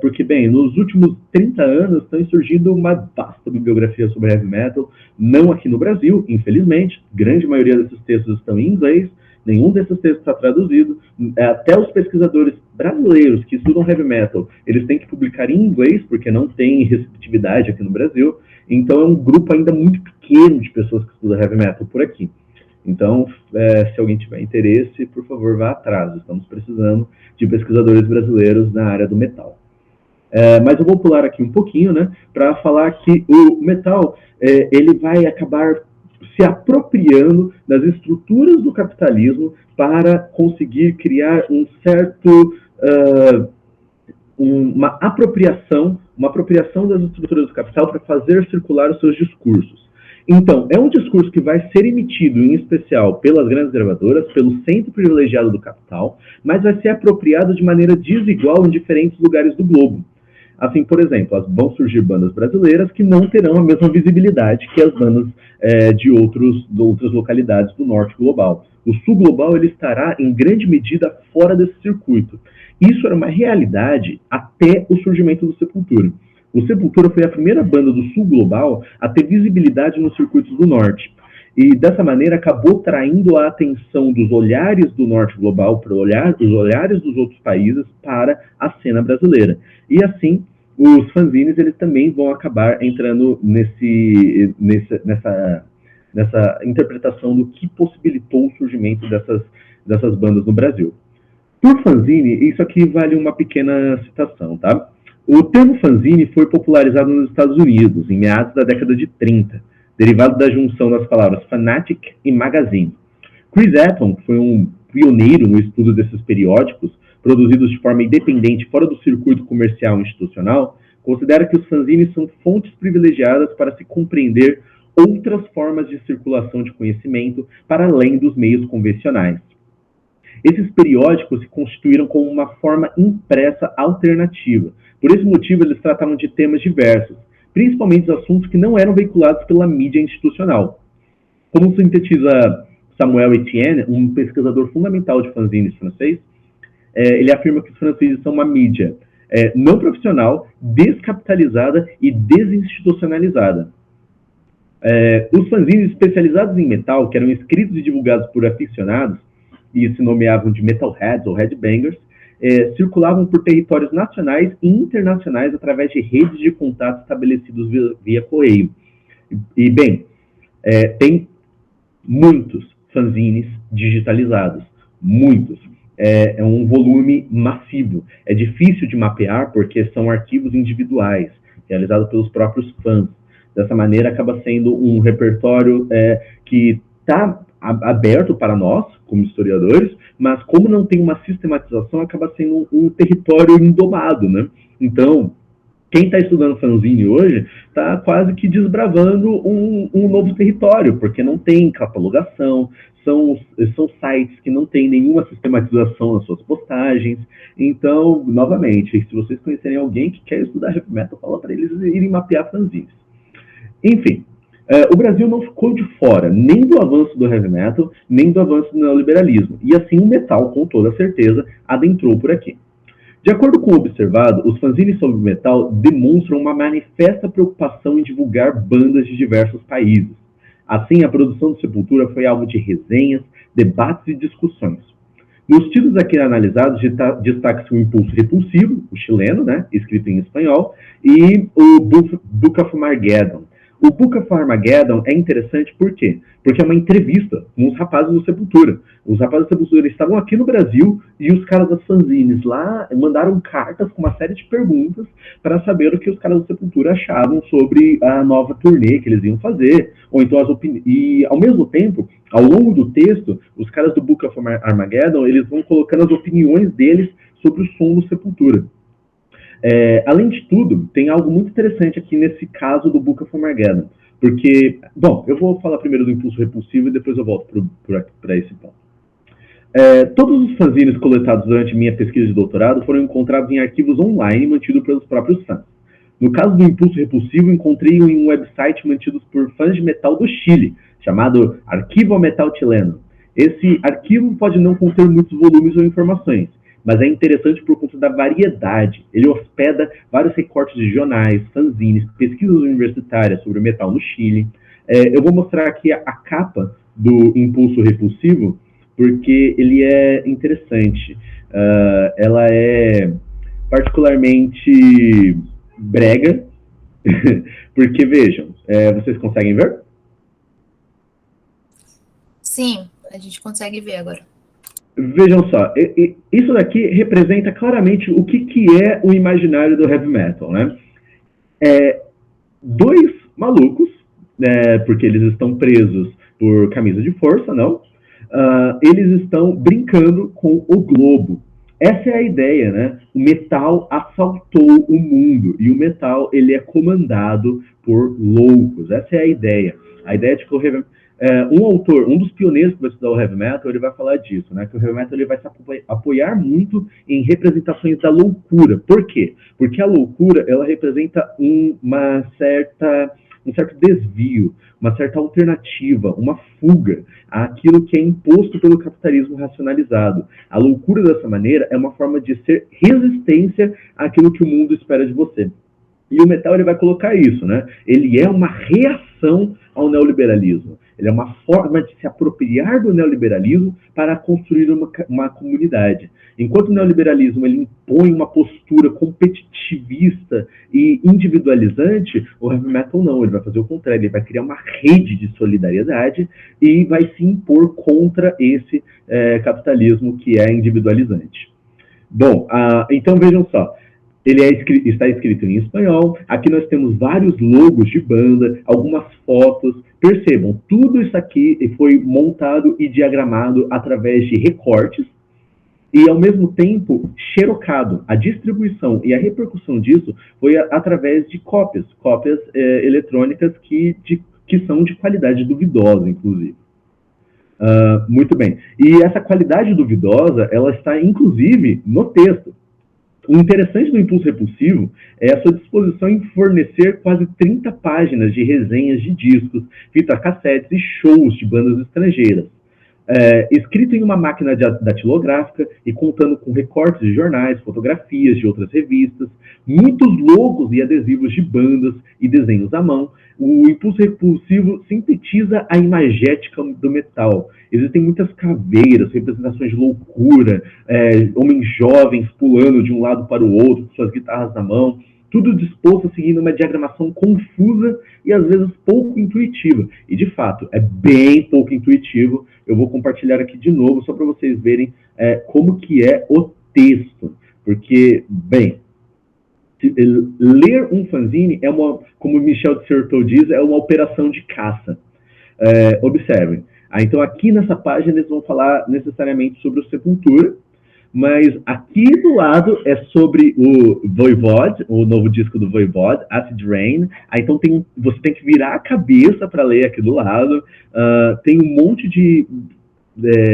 porque, bem, nos últimos 30 anos tem surgido uma vasta bibliografia sobre heavy metal, não aqui no Brasil, infelizmente, grande maioria desses textos estão em inglês, nenhum desses textos está traduzido, até os pesquisadores brasileiros que estudam heavy metal, eles têm que publicar em inglês, porque não tem receptividade aqui no Brasil, então é um grupo ainda muito pequeno de pessoas que estudam heavy metal por aqui. Então, se alguém tiver interesse, por favor, vá atrás. Estamos precisando de pesquisadores brasileiros na área do metal. Mas eu vou pular aqui um pouquinho, né, para falar que o metal ele vai acabar se apropriando das estruturas do capitalismo para conseguir criar uma apropriação das estruturas do capital para fazer circular os seus discursos. Então, é um discurso que vai ser emitido, em especial, pelas grandes gravadoras, pelo centro privilegiado do capital, mas vai ser apropriado de maneira desigual em diferentes lugares do globo. Assim, por exemplo, vão surgir bandas brasileiras que não terão a mesma visibilidade que as bandas de outras localidades do norte global. O sul global ele estará, em grande medida, fora desse circuito. Isso era uma realidade até o surgimento do Sepultura. O Sepultura foi a primeira banda do sul global a ter visibilidade nos circuitos do norte. E, dessa maneira, acabou traindo a atenção dos olhares do norte global para os olhares dos outros países para a cena brasileira. E, assim, os fanzines eles também vão acabar entrando nessa interpretação do que possibilitou o surgimento dessas bandas no Brasil. Por fanzine, isso aqui vale uma pequena citação, tá? O termo fanzine foi popularizado nos Estados Unidos, em meados da década de 30. derivado da junção das palavras fanatic e magazine. Chris Eaton foi um pioneiro no estudo desses periódicos, produzidos de forma independente fora do circuito comercial e institucional, considera que os fanzines são fontes privilegiadas para se compreender outras formas de circulação de conhecimento para além dos meios convencionais. Esses periódicos se constituíram como uma forma impressa alternativa. Por esse motivo, eles tratavam de temas diversos, principalmente assuntos que não eram veiculados pela mídia institucional. Como sintetiza Samuel Etienne, um pesquisador fundamental de fanzines francês, ele afirma que os fanzines são uma mídia não profissional, descapitalizada e desinstitucionalizada. Os fanzines especializados em metal, que eram escritos e divulgados por aficionados, e se nomeavam de metalheads ou headbangers, circulavam por territórios nacionais e internacionais através de redes de contato estabelecidos via correio. E bem, tem muitos fanzines digitalizados, muitos. É um volume massivo. É difícil de mapear porque são arquivos individuais, realizados pelos próprios fãs. Dessa maneira, acaba sendo um repertório que está aberto para nós, como historiadores, mas como não tem uma sistematização, acaba sendo um território indomado, né? Então, quem está estudando fanzine hoje está quase que desbravando um novo território, porque não tem catalogação, são sites que não têm nenhuma sistematização nas suas postagens. Então, novamente, se vocês conhecerem alguém que quer estudar heavy metal, fala para eles irem mapear fanzines. Enfim, o Brasil não ficou de fora nem do avanço do heavy metal, nem do avanço do neoliberalismo. E assim o metal, com toda certeza, adentrou por aqui. De acordo com o observado, os fanzines sobre metal demonstram uma manifesta preocupação em divulgar bandas de diversos países. Assim, a produção do Sepultura foi alvo de resenhas, debates e discussões. Nos títulos aqui analisados, destaca-se o Impulso Repulsivo, o chileno, né, escrito em espanhol, e o Book of Armageddon. O Book of Armageddon é interessante por quê? Porque é uma entrevista com os rapazes do Sepultura. Os rapazes do Sepultura estavam aqui no Brasil e os caras das fanzines lá mandaram cartas com uma série de perguntas para saber o que os caras do Sepultura achavam sobre a nova turnê que eles iam fazer, ou então e ao mesmo tempo, ao longo do texto, os caras do Book of Armageddon, eles vão colocando as opiniões deles sobre o som do Sepultura. Além de tudo, tem algo muito interessante aqui nesse caso do Book of Armageddon, porque, bom, eu vou falar primeiro do Impulso Repulsivo e depois eu volto para esse ponto. Todos os fanzines coletados durante minha pesquisa de doutorado foram encontrados em arquivos online mantidos pelos próprios fãs. No caso do Impulso Repulsivo, encontrei-o em um website mantido por fãs de metal do Chile, chamado Arquivo Metal Chileno. Esse arquivo pode não conter muitos volumes ou informações, mas é interessante por conta da variedade. Ele hospeda vários recortes de jornais, fanzines, pesquisas universitárias sobre o metal no Chile. Eu vou mostrar aqui a capa do Impulso Repulsivo, porque ele é interessante. Ela é particularmente brega, porque, vejam, vocês conseguem ver? Sim, a gente consegue ver agora. Vejam só, isso daqui representa claramente o que é o imaginário do heavy metal, né? Dois malucos, porque eles estão presos por camisa de força, não? Eles estão brincando com o globo. Essa é a ideia, né? O metal assaltou o mundo e o metal, ele é comandado por loucos. Essa é a ideia. A ideia de que o heavy um dos pioneiros que vai estudar o heavy metal, ele vai falar disso, né? Que o heavy metal ele vai se apoiar muito em representações da loucura. Por quê? Porque a loucura, ela representa um certo desvio, uma certa alternativa, uma fuga àquilo que é imposto pelo capitalismo racionalizado. A loucura, dessa maneira, é uma forma de ser resistência àquilo que o mundo espera de você. E o metal, ele vai colocar isso, né? Ele é uma reação ao neoliberalismo. Ele é uma forma de se apropriar do neoliberalismo para construir uma comunidade. Enquanto o neoliberalismo ele impõe uma postura competitivista e individualizante, o heavy metal não, ele vai fazer o contrário, ele vai criar uma rede de solidariedade e vai se impor contra esse capitalismo que é individualizante. Bom, então vejam só, Ele está escrito em espanhol. Aqui nós temos vários logos de banda, algumas fotos. Percebam, tudo isso aqui foi montado e diagramado através de recortes e, ao mesmo tempo, xerocado. A distribuição e a repercussão disso foi através de cópias eletrônicas que são de qualidade duvidosa, inclusive. Muito bem. E essa qualidade duvidosa, ela está, inclusive, no texto. O interessante do Impulso Repulsivo é a sua disposição em fornecer quase 30 páginas de resenhas de discos, fitas cassetes e shows de bandas estrangeiras. Escrito em uma máquina datilográfica e contando com recortes de jornais, fotografias de outras revistas, muitos logos e adesivos de bandas e desenhos à mão, o Impulso Repulsivo sintetiza a imagética do metal. Existem muitas caveiras, representações de loucura, homens jovens pulando de um lado para o outro, com suas guitarras na mão, tudo disposto a seguir uma diagramação confusa e às vezes pouco intuitiva. E de fato, é bem pouco intuitivo. Eu vou compartilhar aqui de novo, só para vocês verem como que é o texto. Porque, bem, ler um fanzine é como Michel de Certeau diz, é uma operação de caça. Observem. Então aqui nessa página eles vão falar necessariamente sobre o Sepultura, mas aqui do lado é sobre o Voivod, o novo disco do Voivod, Acid Rain. Então você tem que virar a cabeça para ler aqui do lado. Tem um monte de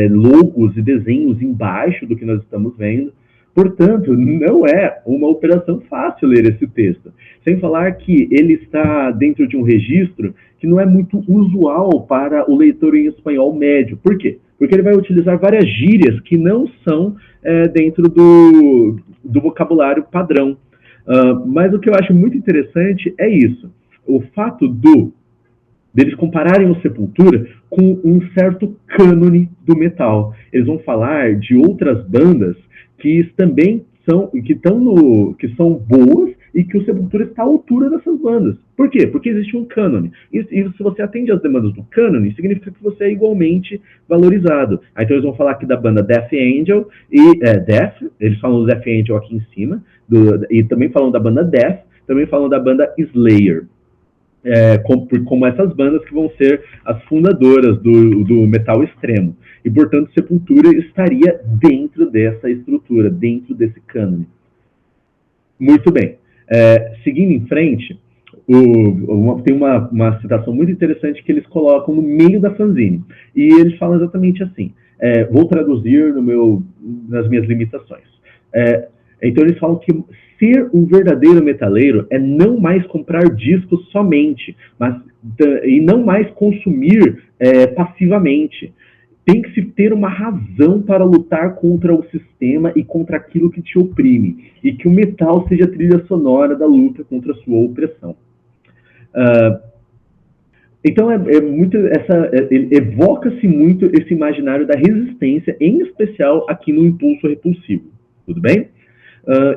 logos e desenhos embaixo do que nós estamos vendo. Portanto, não é uma operação fácil ler esse texto. Sem falar que ele está dentro de um registro que não é muito usual para o leitor em espanhol médio. Por quê? Porque ele vai utilizar várias gírias que não são dentro do vocabulário padrão. Mas o que eu acho muito interessante é isso. O fato deles compararem o Sepultura com um certo cânone do metal. Eles vão falar de outras bandas que também que são boas e que o Sepultura está à altura dessas bandas. Por quê? Porque existe um cânone. E se você atende às demandas do cânone, significa que você é igualmente valorizado. Então eles vão falar aqui da banda Death Angel e Death, eles falam do Death Angel aqui em cima, e também falam da banda Death, também falam da banda Slayer. Como essas bandas que vão ser as fundadoras do metal extremo. E, portanto, Sepultura estaria dentro dessa estrutura, dentro desse cânone. Muito bem. Seguindo em frente, tem uma citação muito interessante que eles colocam no meio da fanzine. E eles falam exatamente assim. Vou traduzir nas minhas limitações. Então, eles falam que ser um verdadeiro metaleiro é não mais comprar discos somente, e não mais consumir passivamente. Tem que se ter uma razão para lutar contra o sistema e contra aquilo que te oprime, e que o metal seja a trilha sonora da luta contra a sua opressão. Então, evoca-se muito esse imaginário da resistência, em especial aqui no Impulso Repulsivo. Tudo bem?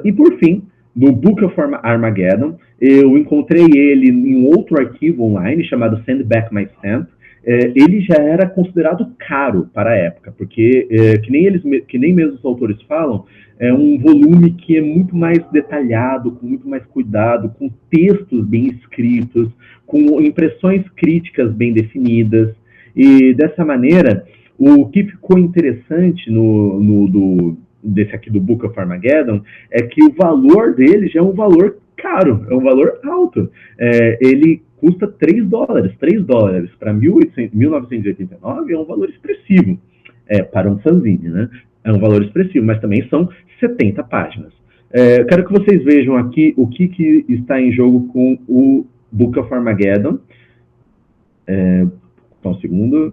E por fim, no Book of Armageddon, eu encontrei ele em um outro arquivo online chamado Send Back My Stamp. Ele já era considerado caro para a época, porque, que nem mesmo os autores falam, é um volume que é muito mais detalhado, com muito mais cuidado, com textos bem escritos, com impressões críticas bem definidas. E dessa maneira, o que ficou interessante desse aqui do Book of Armageddon é que o valor dele já é um valor caro, é um valor alto. Ele custa $3. $3 para 1989 é um valor expressivo para um fanzine, né? É um valor expressivo, mas também são 70 páginas. Eu quero que vocês vejam aqui o que está em jogo com o Book of Armageddon. Só um segundo.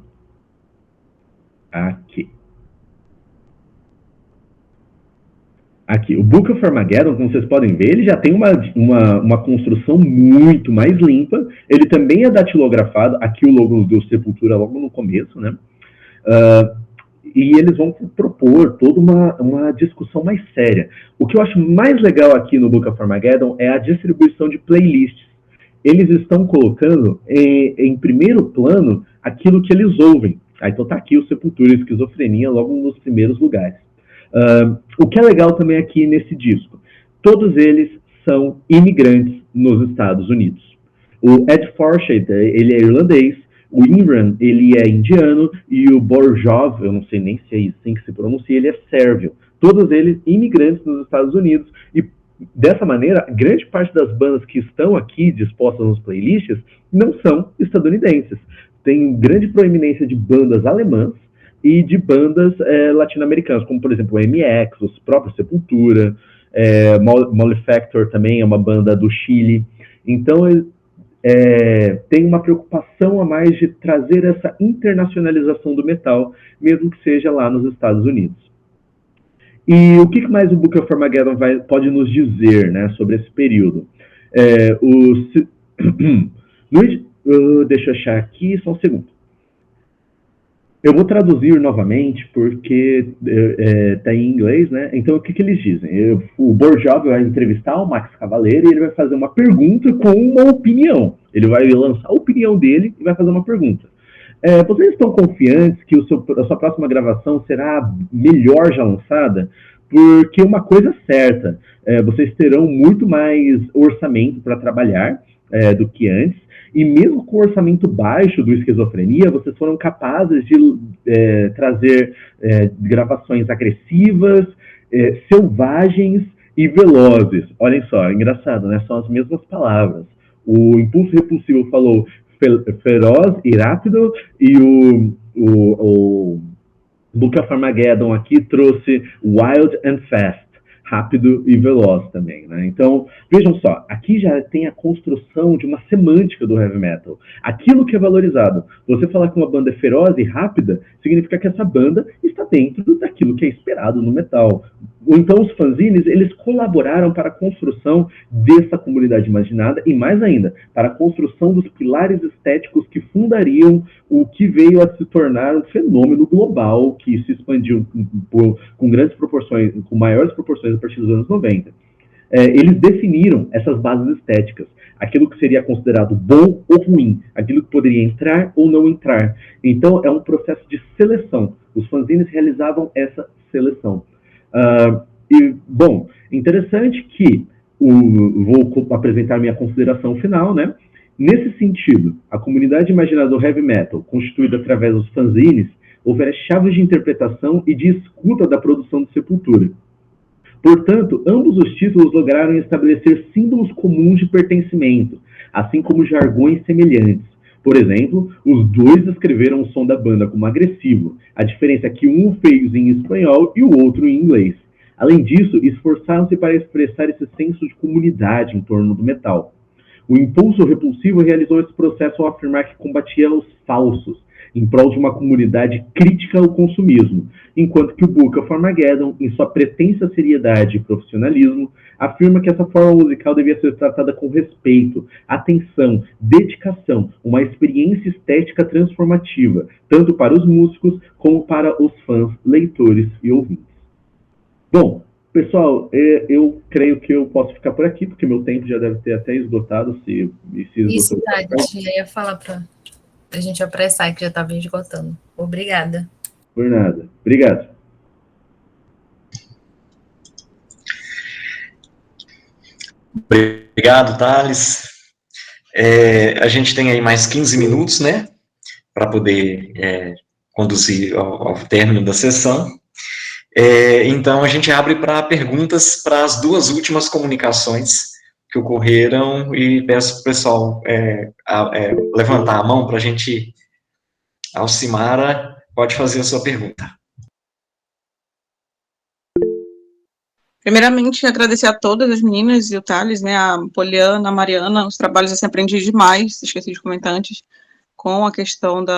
Aqui, o Book of Armageddon, como vocês podem ver, ele já tem uma construção muito mais limpa. Ele também é datilografado. Aqui o logo do Sepultura logo no começo, né? E eles vão propor toda uma discussão mais séria. O que eu acho mais legal aqui no Book of Armageddon é a distribuição de playlists. Eles estão colocando em primeiro plano aquilo que eles ouvem. Então tá aqui o Sepultura e Esquizofrenia logo nos primeiros lugares. O que é legal também aqui nesse disco, todos eles são imigrantes nos Estados Unidos. O Ed Forsyth, ele é irlandês, o Imran, ele é indiano, e o Borjov, eu não sei nem se é assim que se pronuncia, ele é sérvio. Todos eles imigrantes nos Estados Unidos, e dessa maneira, grande parte das bandas que estão aqui dispostas nos playlists não são estadunidenses. Tem grande proeminência de bandas alemãs e de bandas latino-americanas, como, por exemplo, o MX, os próprios Sepultura, Molly Factor também é uma banda do Chile. Então, tem uma preocupação a mais de trazer essa internacionalização do metal, mesmo que seja lá nos Estados Unidos. E o que mais o Book of Armageddon pode nos dizer, né, sobre esse período? Deixa eu achar aqui, só um segundo. Eu vou traduzir novamente, porque está em inglês, né? Então, o que eles dizem? O Borjov vai entrevistar o Max Cavalera e ele vai fazer uma pergunta com uma opinião. Ele vai lançar a opinião dele e vai fazer uma pergunta. Vocês estão confiantes que a sua próxima gravação será melhor já lançada? Porque uma coisa é certa, vocês terão muito mais orçamento para trabalhar do que antes, e mesmo com o orçamento baixo do Esquizofrenia, vocês foram capazes de trazer gravações agressivas, selvagens e velozes. Olhem só, engraçado, né? São as mesmas palavras. O Impulso Repulsivo falou feroz e rápido, e o Book of Armageddon aqui trouxe wild and fast, rápido e veloz também, né? Então, vejam só, aqui já tem a construção de uma semântica do heavy metal. Aquilo que é valorizado. Você falar que uma banda é feroz e rápida, significa que essa banda está dentro daquilo que é esperado no metal. Então, os fanzines, eles colaboraram para a construção dessa comunidade imaginada e, mais ainda, para a construção dos pilares estéticos que fundariam o que veio a se tornar um fenômeno global que se expandiu com grandes proporções, com maiores proporções a partir dos anos 90. Eles definiram essas bases estéticas, aquilo que seria considerado bom ou ruim, aquilo que poderia entrar ou não entrar. Então, é um processo de seleção. Os fanzines realizavam essa seleção. Bom, interessante que vou apresentar minha consideração final, né? Nesse sentido, a comunidade imaginada do heavy metal, constituída através dos fanzines, oferece chaves de interpretação e de escuta da produção de Sepultura. Portanto, ambos os títulos lograram estabelecer símbolos comuns de pertencimento, assim como jargões semelhantes. Por exemplo, os dois descreveram o som da banda como agressivo, a diferença é que um fez em espanhol e o outro em inglês. Além disso, esforçaram-se para expressar esse senso de comunidade em torno do metal. O Impulso Repulsivo realizou esse processo ao afirmar que combatia os falsos, em prol de uma comunidade crítica ao consumismo, enquanto que o Book of Armageddon, em sua pretensa seriedade e profissionalismo, afirma que essa forma musical devia ser tratada com respeito, atenção, dedicação, uma experiência estética transformativa, tanto para os músicos como para os fãs, leitores e ouvintes. Bom, pessoal, eu creio que eu posso ficar por aqui, porque meu tempo já deve ter até esgotado. Se esgotou. Isso, Tati, eu ia falar para a gente apressar, que já estava esgotando. Obrigada. Por nada. Obrigado. Obrigado, Thales. A gente tem aí mais 15 minutos, né, para poder conduzir ao término da sessão. Então, a gente abre para perguntas para as duas últimas comunicações que ocorreram e peço para o pessoal levantar a mão para a gente... Alcimara, pode fazer a sua pergunta. Primeiramente, agradecer a todas as meninas e o Thales, né, a Poliana, a Mariana, os trabalhos assim, aprendi demais, esqueci de comentar antes, com a questão de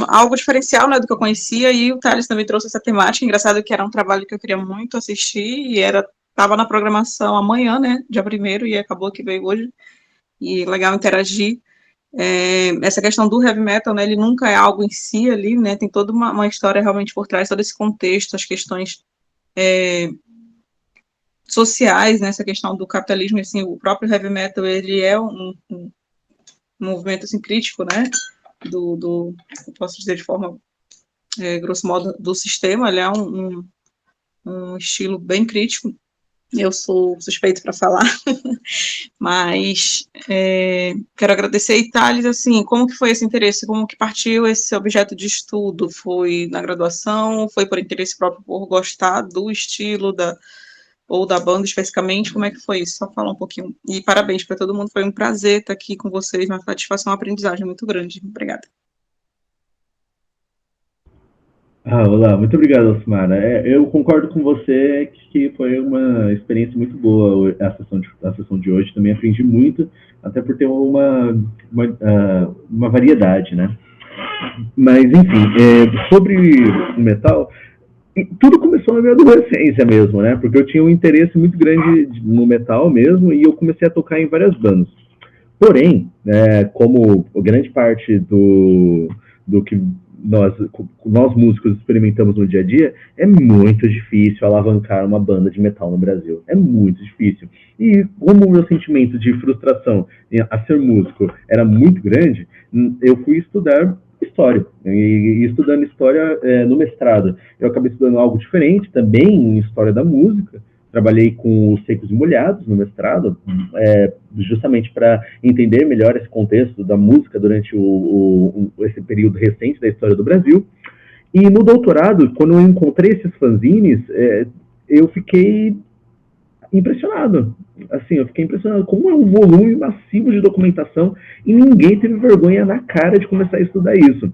algo diferencial, né, do que eu conhecia, e o Thales também trouxe essa temática. Engraçado que era um trabalho que eu queria muito assistir, e estava na programação amanhã, né, dia 1º, e acabou que veio hoje, e legal interagir. Essa questão do heavy metal, né, ele nunca é algo em si ali, né, tem toda uma história realmente por trás, todo esse contexto, as questões sociais, né, essa questão do capitalismo, assim, o próprio heavy metal, ele é um movimento, assim, crítico, né, eu posso dizer de forma, grosso modo, do sistema. Ele é um estilo bem crítico. Eu sou suspeito para falar, mas quero agradecer, e Thales, assim, como que foi esse interesse, como que partiu esse objeto de estudo? Foi na graduação, foi por interesse próprio, por gostar do estilo ou da banda especificamente, como é que foi isso? Só falar um pouquinho. E parabéns para todo mundo, foi um prazer estar aqui com vocês, uma satisfação, uma aprendizagem muito grande. Obrigada. Olá, muito obrigado, Osmara. Eu concordo com você que foi uma experiência muito boa a sessão de hoje. Também aprendi muito, até por ter uma variedade, né? Mas, enfim, sobre o metal, tudo começou na minha adolescência mesmo, né? Porque eu tinha um interesse muito grande no metal mesmo e eu comecei a tocar em várias bandas. Porém, como grande parte do que nós músicos experimentamos no dia a dia, é muito difícil alavancar uma banda de metal no Brasil. É muito difícil. E como o meu sentimento de frustração a ser músico era muito grande, eu fui estudar história. E estudando história no mestrado, eu acabei estudando algo diferente, também em história da música. Trabalhei com os secos e molhados no mestrado, justamente para entender melhor esse contexto da música durante esse período recente da história do Brasil. E no doutorado, quando eu encontrei esses fanzines, eu fiquei impressionado. Assim, eu fiquei impressionado como é um volume massivo de documentação e ninguém teve vergonha na cara de começar a estudar isso.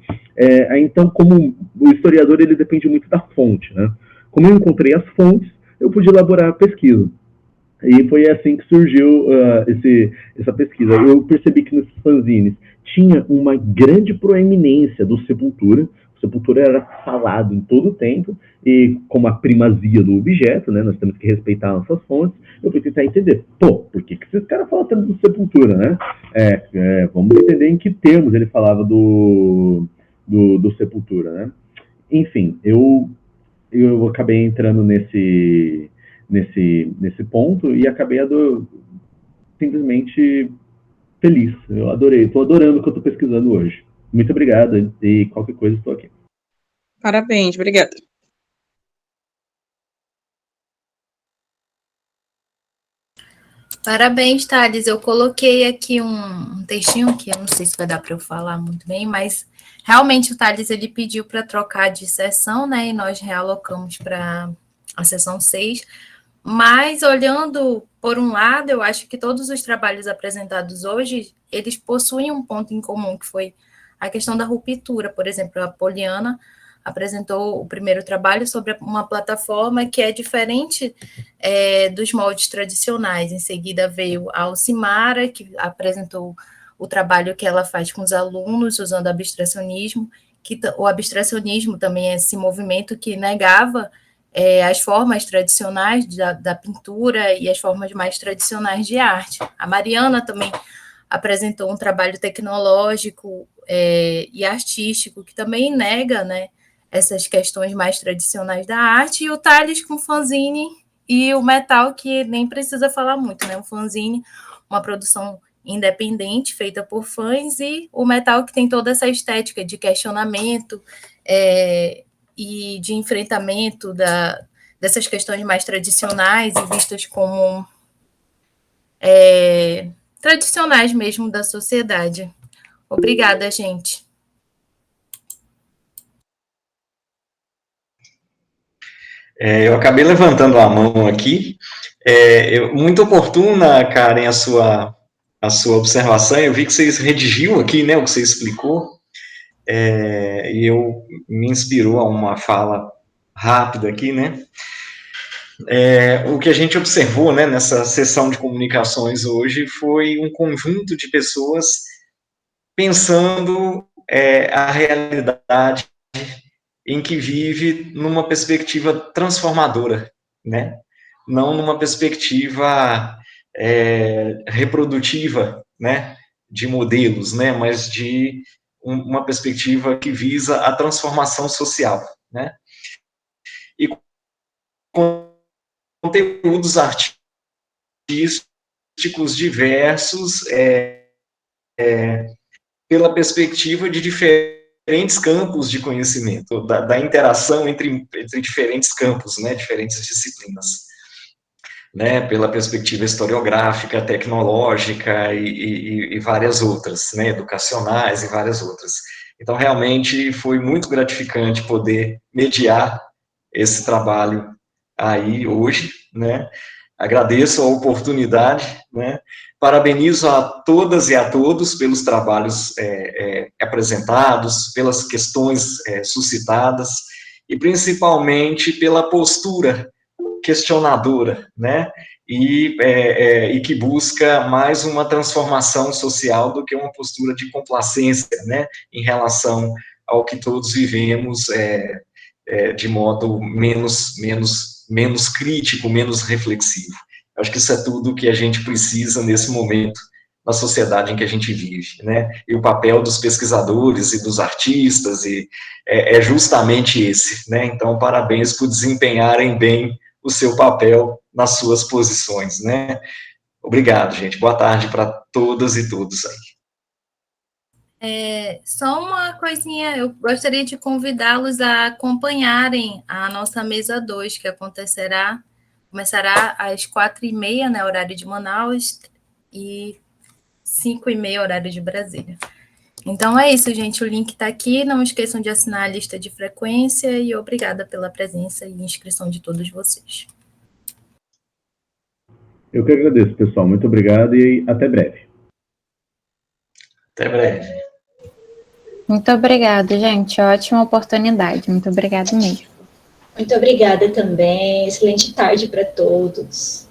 Então, como o historiador, ele depende muito da fonte, né? Como eu encontrei as fontes, eu pude elaborar a pesquisa. E foi assim que surgiu essa pesquisa. Eu percebi que nesses fanzines tinha uma grande proeminência do Sepultura. O Sepultura era falado em todo o tempo, e como a primazia do objeto, né, nós temos que respeitar nossas fontes, eu fui tentar entender, por que esses caras falam tanto do Sepultura, né? Vamos entender em que termos ele falava do Sepultura, né? Enfim, eu acabei entrando nesse ponto e acabei simplesmente feliz. Eu adorei, estou adorando o que eu estou pesquisando hoje. Muito obrigado, e qualquer coisa estou aqui. Parabéns, obrigada. Parabéns, Thales. Eu coloquei aqui um textinho que eu não sei se vai dar para eu falar muito bem, mas realmente o Thales ele pediu para trocar de sessão, né? E nós realocamos para a sessão 6. Mas olhando por um lado, eu acho que todos os trabalhos apresentados hoje, eles possuem um ponto em comum, que foi a questão da ruptura. Por exemplo, a Poliana apresentou o primeiro trabalho sobre uma plataforma que é diferente dos moldes tradicionais. Em seguida veio a Alcimara, que apresentou o trabalho que ela faz com os alunos, usando abstracionismo, que o abstracionismo também é esse movimento que negava as formas tradicionais da pintura e as formas mais tradicionais de arte. A Mariana também apresentou um trabalho tecnológico e artístico que também nega, né, essas questões mais tradicionais da arte, e o Thales com fanzine e o metal, que nem precisa falar muito, né? O fanzine, uma produção independente, feita por fãs, e o metal que tem toda essa estética de questionamento e de enfrentamento dessas questões mais tradicionais e vistas como tradicionais mesmo da sociedade. Obrigada, gente. Eu acabei levantando a mão aqui. Muito oportuna, Karen, a sua observação. Eu vi que você redigiu aqui, né, o que você explicou, e me inspirou a uma fala rápida aqui, né? O que a gente observou, né, nessa sessão de comunicações hoje foi um conjunto de pessoas pensando a realidade em que vive numa perspectiva transformadora, né? Não numa perspectiva reprodutiva, né, de modelos, né, mas de uma perspectiva que visa a transformação social, né? E conteúdos artísticos diversos pela perspectiva de diferentes diferentes campos de conhecimento, da interação entre diferentes campos, né, diferentes disciplinas, né, pela perspectiva historiográfica, tecnológica e várias outras, né, educacionais e várias outras. Então, realmente, foi muito gratificante poder mediar esse trabalho aí hoje, né, agradeço a oportunidade, né, parabenizo a todas e a todos pelos trabalhos apresentados, pelas questões suscitadas, e principalmente pela postura questionadora, né, e que busca mais uma transformação social do que uma postura de complacência, né, em relação ao que todos vivemos de modo menos crítico, menos reflexivo. Acho que isso é tudo que a gente precisa nesse momento na sociedade em que a gente vive, né? E o papel dos pesquisadores e dos artistas é justamente esse, né? Então, parabéns por desempenharem bem o seu papel nas suas posições, né? Obrigado, gente. Boa tarde para todas e todos aí. Só uma coisinha, eu gostaria de convidá-los a acompanharem a nossa mesa 2, que começará às 4h30, né, horário de Manaus, e 5h30, horário de Brasília. Então é isso, gente, o link está aqui, não esqueçam de assinar a lista de frequência, e obrigada pela presença e inscrição de todos vocês. Eu que agradeço, pessoal, muito obrigado e até breve. Até breve. Muito obrigada, gente. Ótima oportunidade. Muito obrigada mesmo. Muito obrigada também. Excelente tarde para todos.